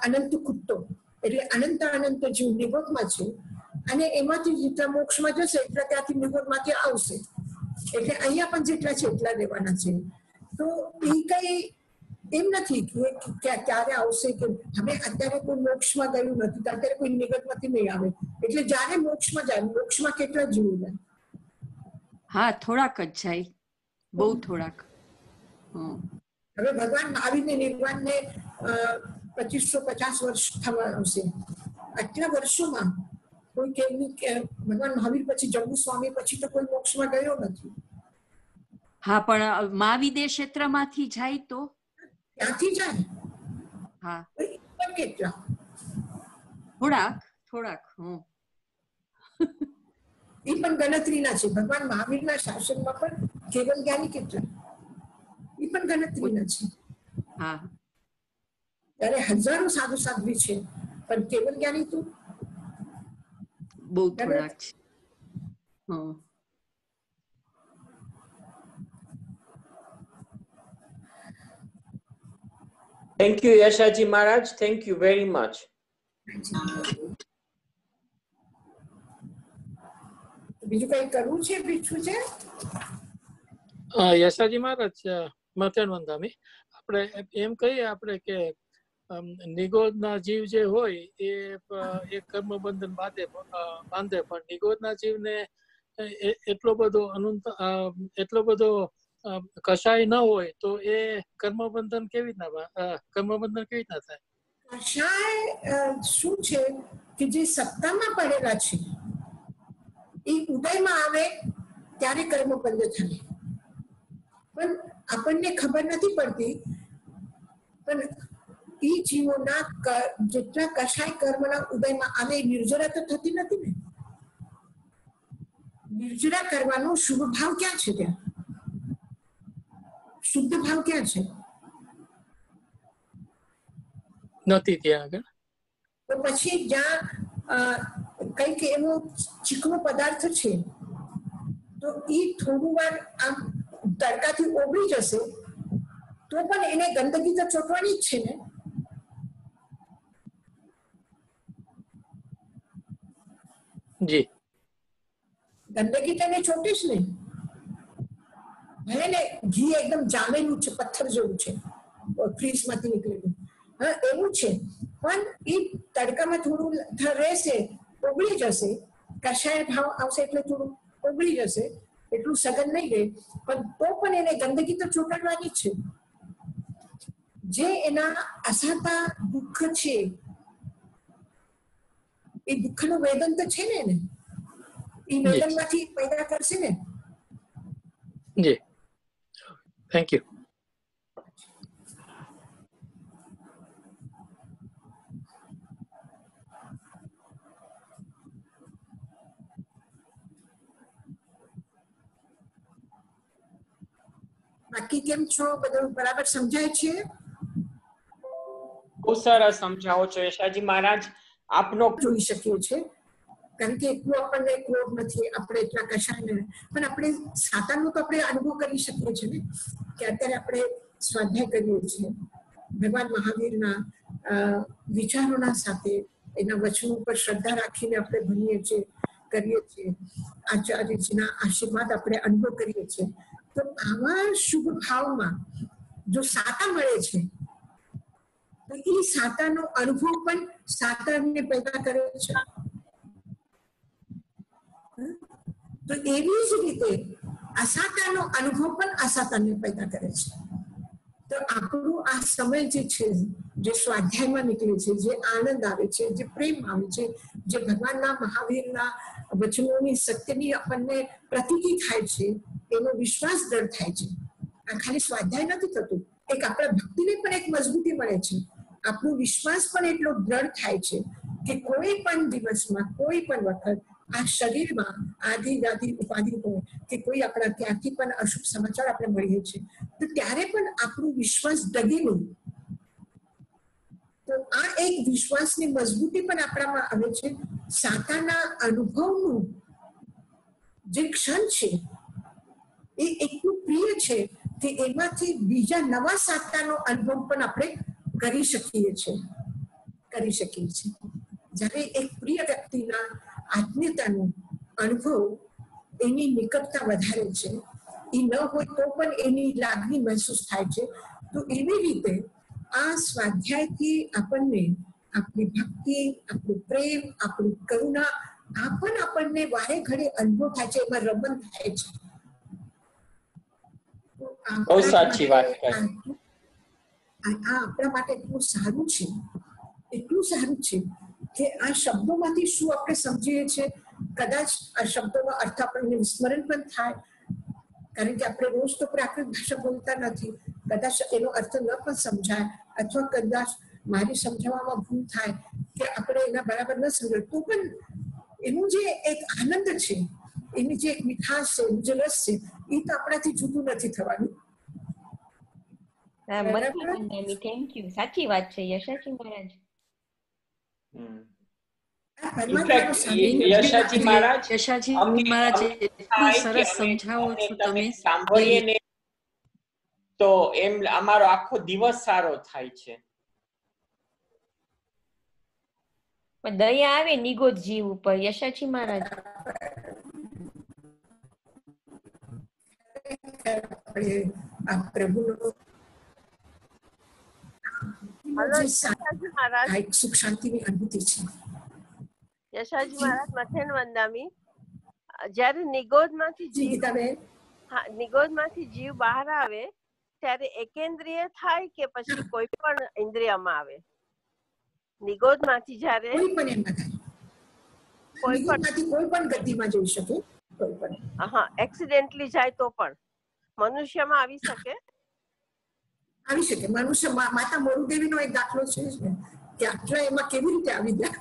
અનંત કુત્તો, એટલે અનંત જીવ નિગોદમાં છે, અને એમાંથી જેટલા મોક્ષમાં જશે એટલા ત્યાંથી નિગોદમાંથી આવશે. એટલે અહીંયા પણ જેટલા છે એટલા રહેવાના છે. તો એ કઈ એમ નથી કે ક્યારે આવશે કે હવે અત્યારે કોઈ મોક્ષમાં ગયું નથી તો અત્યારે કોઈ નિગોદમાંથી નહીં આવે. એટલે જ્યારે મોક્ષમાં જાય, મોક્ષમાં કેટલા જીવો જાય? હા, થોડાક જ જાય, બહુ થોડાક. હવે ભગવાન આવીને નિર્વાણને 2550 વર્ષ થવા આવશે. આટલા વર્ષોમાં કોઈ કેવું કે ભગવાન મહાવીર પછી જંબુ સ્વામી પછી તો કોઈ મોક્ષમાં ગયો નથી. હા, પણ મહાવિદ્ય ક્ષેત્રમાંથી જાય તો ત્યાંથી જાય. હા, કેટલા? થોડાક. એ પણ ગણતરીના છે. ભગવાન મહાવીરના શાસનમાં પણ કેવલ જ્ઞાની કેટલા? એ પણ ગણતરીના છે. હા, ત્યારે હજારો સાધુ સાધ્વી છે, પણ કેવલ જ્ઞાની તો બહુ થોડાક છે. Thank you, Yashaji Maharaj. Thank you very much. બીજું કઈ કરવું છે? બીજું છે યશાજી મહારાજ, મથેણ વંદામી, આપણે એમ કહીએ આપણે કે નિગોદના જીવ જે હોય એ કર્મ બંધન બાંધે, પણ નિગોદના જીવને એટલો બધો કશાય ન હોય તો એ કર્મબંધન કેવી રીતના થાય? કશાય શું છે કે જે સત્તામાં પડેલા છે એ ઉદયમાં આવે ત્યારે કર્મબંધ થાય, પણ આપણને ખબર નથી પડતી. પણ એ જીવોના જેટલા કશાય કર્મના ઉદયમાં આવે એ નિર્જરા તો થતી નથી ને. નિર્જરા કરવાનો શુભ ભાવ ક્યાં છે? ત્યાં શુદ્ધ ભાવ ક્યાં છે? નથી ત્યાં આગળ. તો પછી જ્યાં કઈક એવો ચીકણો પદાર્થ છે તો એ થોડું વાર આમ તડકાથી ઓગળી જશે તો પણ એને ગંદકી તો ચોટવાની જ છે ને. જી, ગંદકી તો એને ચોટીશ ને. ભલે ને ઘી એકદમ જામેલું છે, પથ્થર જેવું છે, ફ્રીજ માંથી નીકળેલું, હા એવું છે, પણ એ તડકામાં થોડું રહેશે, ઓગળી જશે. કશાય ભાવ આવશે એટલે થોડું ઓગળી જશે, એટલું સઘન નહીં રહે, પણ તો પણ એને ગંદકી તો ચોટાડવાની છે. જે એના અસાતા દુઃખ છે એ દુઃખનું વેદન તો છે ને એને, એ વેદન માંથી પેદા કરશે ને. જી, થેન્ક યુ. બાકી કેમ છો? બધું બરાબર સમજાય છે? બહુ સરસ સમજાવો છો યશાજી મહારાજ. આપનો જોઈ શકીએ છીએ કારણ કે એટલું આપણને ક્રોધ નથી, આપણે એટલા કશાય નહીં, પણ આપણે સાતાનો તો આપણે અનુભવ કરી શકીએ છીએ ને કે અત્યારે આપણે સ્વાધ્યાય કરીએ છીએ ભગવાન મહાવીરના વિચારોના સાથે, એના વચનો ઉપર શ્રદ્ધા રાખીને આપણે ભણીએ છીએ, કરીએ છીએ, આચાર્યજીના આશીર્વાદ આપણે અનુભવ કરીએ છીએ. તો આવા શુભ ભાવમાં જો સાતા મળે છે તો એ સાતાનો અનુભવ પણ સાતાને પેદા કરે છે. તો એવી જ રીતે અસાતાનો અનુભવ પણ અસાતાને પેદા કરે છે. તો આપણું આ સમય જે છે, જે સ્વાધ્યાયમાં નીકળે છે, જે આનંદ આવે છે, જે પ્રેમ આવે છે, જે ભગવાનના મહાવીરના વચનોની સત્યની આપણને પ્રતીતિ થાય છે, એનો વિશ્વાસ દ્રઢ થાય છે. આ ખાલી સ્વાધ્યાય નથી થતું, એક આપણા ભક્તિને પણ એક મજબૂતી મળે છે, આપણો વિશ્વાસ પણ એટલો દ્રઢ થાય છે કે કોઈ પણ દિવસમાં, કોઈ પણ વખત આ શરીરમાં આદિ વ્યાધિ ઉપાધિ હોય કે કોઈ આપણા ત્યાંથી પણ અશુભ સમાચાર આપણે મળીએ છીએ તો ત્યારે પણ આપણું વિશ્વાસ ડગે નહીં. તો આ એક વિશ્વાસની મજબૂતી પણ આપણામાં આવે છે. સાતાના અનુભવનું જે ક્ષણ છે એ એટલું પ્રિય છે કે એમાંથી બીજા નવા સાતાનો અનુભવ પણ આપણે કરી શકીએ છીએ. જ્યારે એક પ્રિય વ્યક્તિના આત્મીયતાનો અનુભવ, એની નિકટતા વધારે છે, એ ન હોય તો પણ એની લાગણી મહેસૂસ થાય છે. તો એવી રીતે આ સ્વાધ્યાયથી આપણને આપણી ભક્તિ, આપણું પ્રેમ, આપણી કરુણા, આ પણ આપણને વારે ઘડે અનુભવ થાય છે, એમાં રમણ થાય છે. બહુ સાચી વાત કરી. આ આપણા માટે એટલું સારું છે, એટલું સારું છે કે આ શબ્દોમાંથી શું આપણે સમજીએ છીએ, કદાચ આ શબ્દોનો અર્થ આપણને વિસ્મરણ પણ થાય, કારણ કે આપણે રોજ તો પ્રાકૃત ભાષા બોલતા નથી, કદાચ એનો અર્થ ન પણ સમજાય, અથવા કદાચ મારી સમજાવવામાં ભૂલ થાય કે આપણે એના બરાબર ન સમજાય, તો પણ એનું જે એક આનંદ છે, એની જે એક મીઠાશ છે, એનું જે રસ છે, એ તો આપણાથી જુદું નથી થવાનું. Thank you. સાચી વાત છે યશાજી મહારાજ. યશાજી મહારાજ, એટલું સરસ સમજાવો છો તમે, સાંભળીએ તો એમ અમારો આખો દિવસ સારો થાય છે. દયા આવે નિગોદ જીવ ઉપર યશાજી મહારાજ. સુખ શાંતિની અનુભૂતિ છે. યશાજી મહારાજ મથેન વંદામી, જ્યારે નિગોદમાંથી જીવ હા, નિગોદમાંથી જીવ બહાર આવે ત્યારે એકેન્દ્રિય થાય કે પછી કોઈ પણ ઇન્દ્રિયમાં આવે? નિગોદમાંથી જ્યારે કોઈ પણ એમાં થાય, નિગોદમાંથી કોઈ પણ ગતિમાં જઈ શકે, કોઈ પણ. હા, એક્સિડેન્ટલી જાય તો પણ મનુષ્યમાં આવી શકે? આવી શકે. મનુષ્ય માતા મોરુદેવીનો એક દાખલો છે કે આટલા એમાં કેવી રીતે આવી ગયા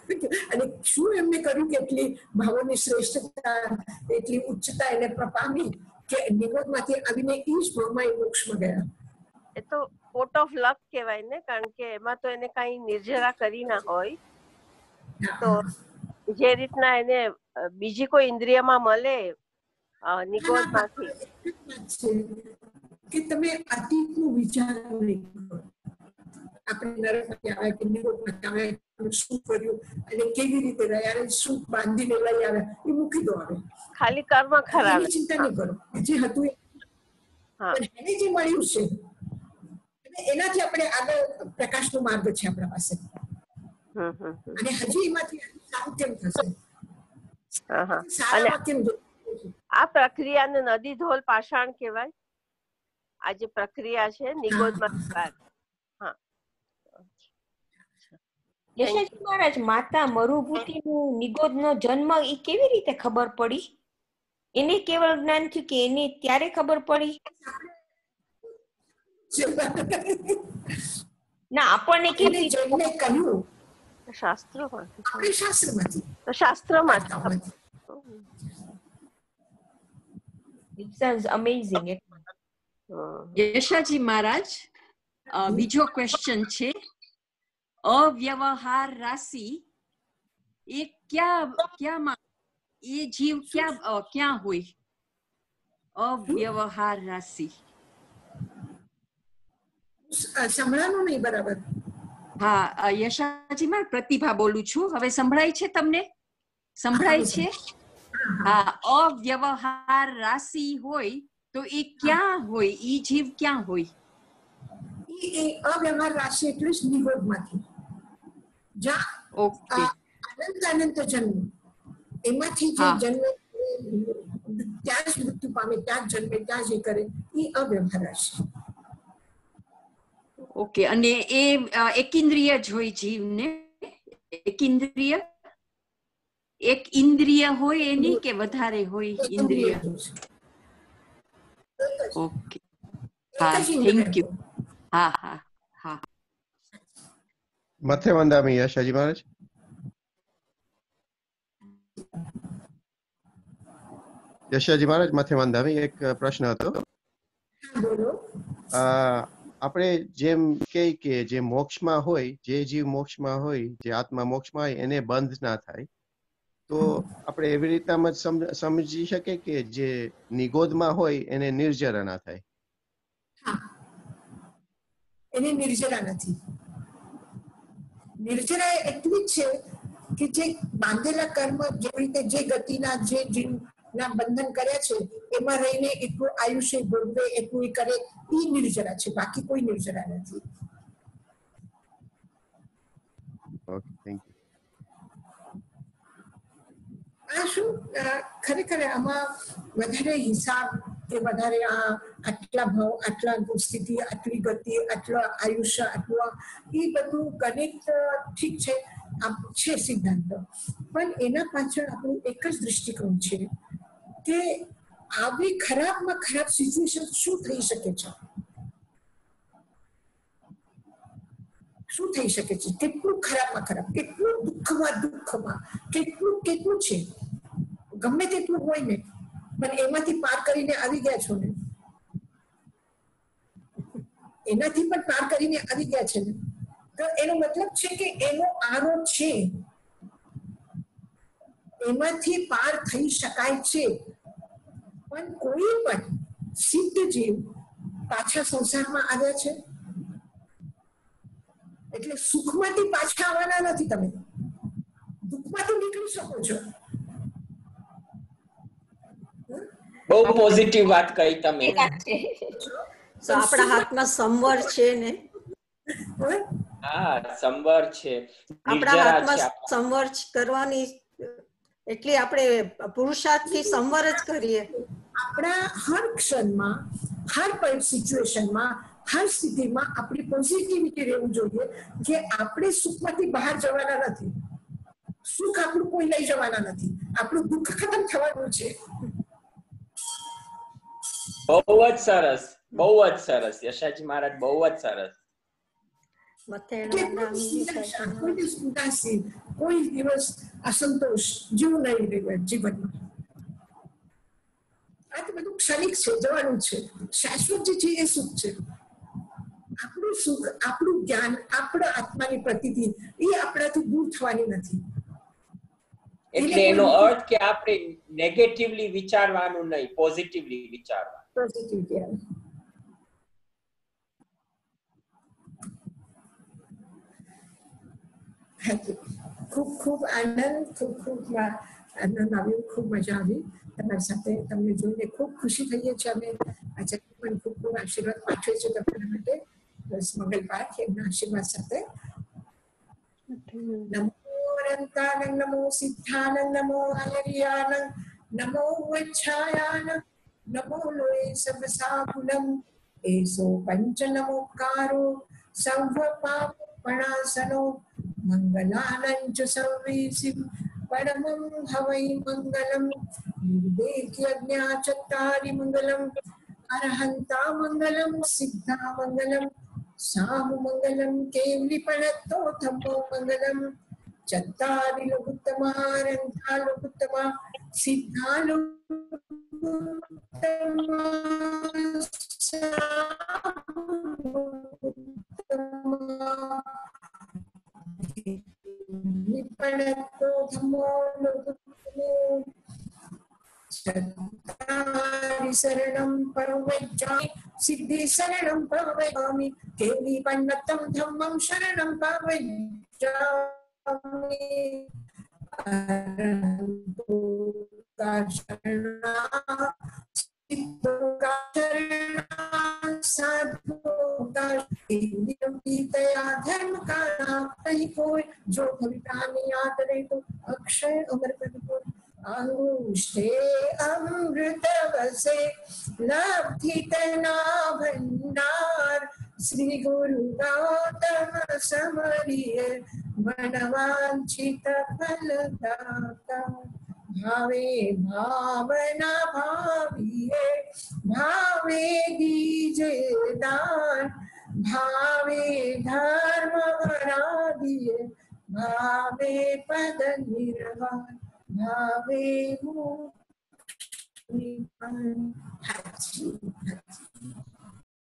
અને શું એમને કર્યું કે એટલી ભાવોની શ્રેષ્ઠતા, એટલી ઉચ્ચતા એને પામી કે નિગોદમાંથી આવીને એ જ ભાવમાં એ મોક્ષમાં ગયા. એ તો પોર્ટ ઓફ લક કહેવાય ને, કારણ કે એમાં તો એને કઈ નિર્જરા કરી ના હોય. તો જે રીતના એને બીજી કોઈ ઇન્દ્રિયમાં મળે નિગોદમાંથી, કે તમે અતીતનું વિચાર નહીં કરો. આપણે નરકમાંથી આવ્યા કે નિગોદમાંથી આવ્યા, શું કર્યું અને કેવી રીતે રહ્યા, શું બાંધીને લઈ આવ્યા, એ મૂકી દો. હવે ખાલી કર્મ ખરાબ, એની ચિંતા નહીં કરો. જે હતું એને જે મળ્યું છે એનાથી આપણે આગળ પ્રકાશનો માર્ગ છે આપણા પાસે, અને હજી એમાંથી સારું કેમ થશે, સારામાં કેમ. આ પ્રક્રિયાને નદી ધોલ પાષાણ કહેવાય. આ જે પ્રક્રિયા છે નિગોદમાં. હા, યશાજી મહારાજ, માતા મરુભૂતિનું નિગોદનો જન્મ એ કેવી રીતે ખબર પડી? એને કેવળ જ્ઞાન થયું કે એને ત્યારે ખબર પડી? ના, આપણને કેવી રીતે કહ્યું? શાસ્ત્રોમાંથી. શાસ્ત્રમાંથી. તો શાસ્ત્રમાંથી. It sounds amazing. યશાજી મહારાજ, બીજો ક્વેશ્ચન છે, અવ્યવહાર રાશિ એ ક્યાંમાં, એ જીવ ક્યાં હોય? અવ્યવહાર રાશિ સંભળાનું નહીં બરાબર. હા, યશાજી મહારાજ, પ્રતિભા બોલું છું. હવે સંભળાય છે તમને? સંભળાય છે? હા, અવ્યવહાર રાશિ હોય તો એ ક્યાં હોય? ઈ જીવ ક્યાં હોય? એ અવ્યવહાર રાશિ એટલે જ નિગોદમાંથી, જ્યાં અનંત જન્મ, એમાંથી જે જન્મ ત્યાં જ મૃત્યુ પામે, ત્યાં જ જન્મે, ત્યાં જ એ કરે, એ અવ્યવહાર રાશિ. ઓકે, અને એ એકેન્દ્રિય જ હોય જીવને? એકેન્દ્રિય, એક ઇન્દ્રિય હોય એની કે વધારે હોય ઇન્દ્રિય? ઓકે, હા, થેન્ક યુ. હા હા હા. મથે વંદામી યશાજી મહારાજ. યશાજી મહારાજ, મથે વંદામી, એક પ્રશ્ન હતો. આપણે જેમ કહીએ કે જે મોક્ષમાં હોય, જે જીવ મોક્ષમાં હોય, જે આત્મા મોક્ષમાં હોય, એને બંધ ના થાય, તો આપણે એવી રીતના સમજી શકીએ કે જે નિગોદમાં હોય એને નિર્જરા ના થાય? એને નિર્જરા નથી. નિર્જરા એટલી જ છે કે જે બાંધેલા કર્મ, જે રીતે જે ગતિના, જે જીવના બંધન કર્યા છે એમાં રહીને એટલું આયુષ્ય ભોગવે, એટલું એ કરે, એ નિર્જરા છે. બાકી કોઈ નિર્જરા નથી. Okay, thank you. આ શું ખરેખર આમાં વધારે હિસાબ કે વધારે આટલા ભાવ, આટલા સ્થિતિ, આટલી ગતિ, આટલા આયુષ્ય, આટલું, એ બધું ગણિત ઠીક છે, છે સિદ્ધાંત, પણ એના પાછળ આપણું એક જ દૃષ્ટિકોણ છે કે આવી ખરાબમાં ખરાબ સિચ્યુએશન શું થઈ શકે છે, શું થઈ શકે છે, કેટલું ખરાબમાં ખરાબ, કેટલું દુઃખમાં કેટલું છે, ગમે તેટલું હોય ને, પણ એમાંથી પાર કરીને આવી ગયા છો ને, એનાથી પણ પાર કરીને આવી ગયા છે ને, તો એનો મતલબ છે કે એનો આરો છે, એમાંથી પાર થઈ શકાય છે. પણ કોઈ પણ સિદ્ધ જીવ પાછા સંસારમાં આવ્યા છે એટલે સુખમાંથી પાછા આવવાના નથી. તમે દુઃખમાંથી નીકળી શકો છો. બહુ પોઝિટિવ વાત કહી તમે. તો આપણા હાથમાં સંવર છે ને? હા, સંવર છે. આપણા હાથમાં સંવર કરવાની, એટલે આપણે પુરુષાર્થથી સંવર જ કરીએ. આપણા હર ક્ષણમાં, હર સિચ્યુએશનમાં, હર સ્થિતિમાં આપણી પોઝિટિવિટી રહેવું જોઈએ કે આપણે સુખમાંથી બહાર જવાના નથી. સુખ આપણું કોઈ લઈ જવાના નથી, આપણું દુઃખ ખતમ થવાનું છે. બહુ જ સરસ, બહુ જ સરસ યશાજી મહારાજ, બહુ જ સરસ. કોઈ દિવસ ઉદાસી, કોઈ દિવસ અસંતોષ જેવું નહીં રહે જીવનમાં. આ તો બધું ક્ષણિક છે, જવાનું છે. શાશ્વત જે છે એ સુખ છે. આપણું સુખ, આપણું જ્ઞાન, આપણા આત્માની પ્રતીતિ એ આપણાથી દૂર થવાની નથી. એટલે એનો અર્થ કે આપણે નેગેટિવલી વિચારવાનું નહીં, પોઝિટિવલી વિચારવાનું. પોઝિટિવલી. ખૂબ ખૂબ આનંદ, ખૂબ ખૂબ આનંદ આવ્યો, ખૂબ મજા આવી તમારી સાથે. તમને જોઈને ખૂબ ખુશી થઈએ છીએ અમે. આચાર્ય પણ ખૂબ ખૂબ આશીર્વાદ પાઠવે છે તમારા માટે. બસ મંગલ પાઠ એમના આશીર્વાદ સાથે. નમો અનંતાનંદ, નમો સિદ્ધાનંદ, નમો અનરિયાનંદ, નમો વચ્છાયાનંદ, નમો લોય સબસાકુલમ, એસો પંચ નમોકારો સર્વપાપ પણાસનો, મંગલાનંચ સર્વેસિ પરમં હવૈ મંગલમ, નિર્દેક્ય જ્ઞાચત્તારિ મંગલમ, અરહંતા મંગલમ, સિદ્ધા મંગલમ, સામુ મંગલમ, કેવલિપણત્તો ધમ્મો મંગલમ, ચત્તારિ લોકોત્તમા, અરહંતા લોકોત્તમા, સિદ્ધા લોકોત્તમા, સામુ લોકોત્તમા, નિપણત્તો ધમ્મો લોકોત્તમો, ચત્તારિ શરણં પ્રવ્રજામિ, સિદ્ધિ શરણં પ્રવ્રજામિ, કેવલિપન્નતં ધમ્મં શરણં પ્રવ્રજામિ, અરહંતો શરણા, સિદ્ધો શરણા, સાધુ તયા ધર્મ કાના કहीं કોઈ, જો ભવિતાની આદરે તો અક્ષય અમર પદ કોઈ, અંગુષ્ઠે અમૃત વસે લબ્ધિ તના ભંડાર, શ્રી ગુરુ ગૌતમ સમરીએ મનવાંછિત ફલદાતા, ભાવે ભાવના ભાવીએ, ભાવે દીજે દાન, ભાવે ધર્મ વરાદીએ, ભાવે પદ નિર્વાણ, ભાવે મુક્તિ. હાજી હાજી.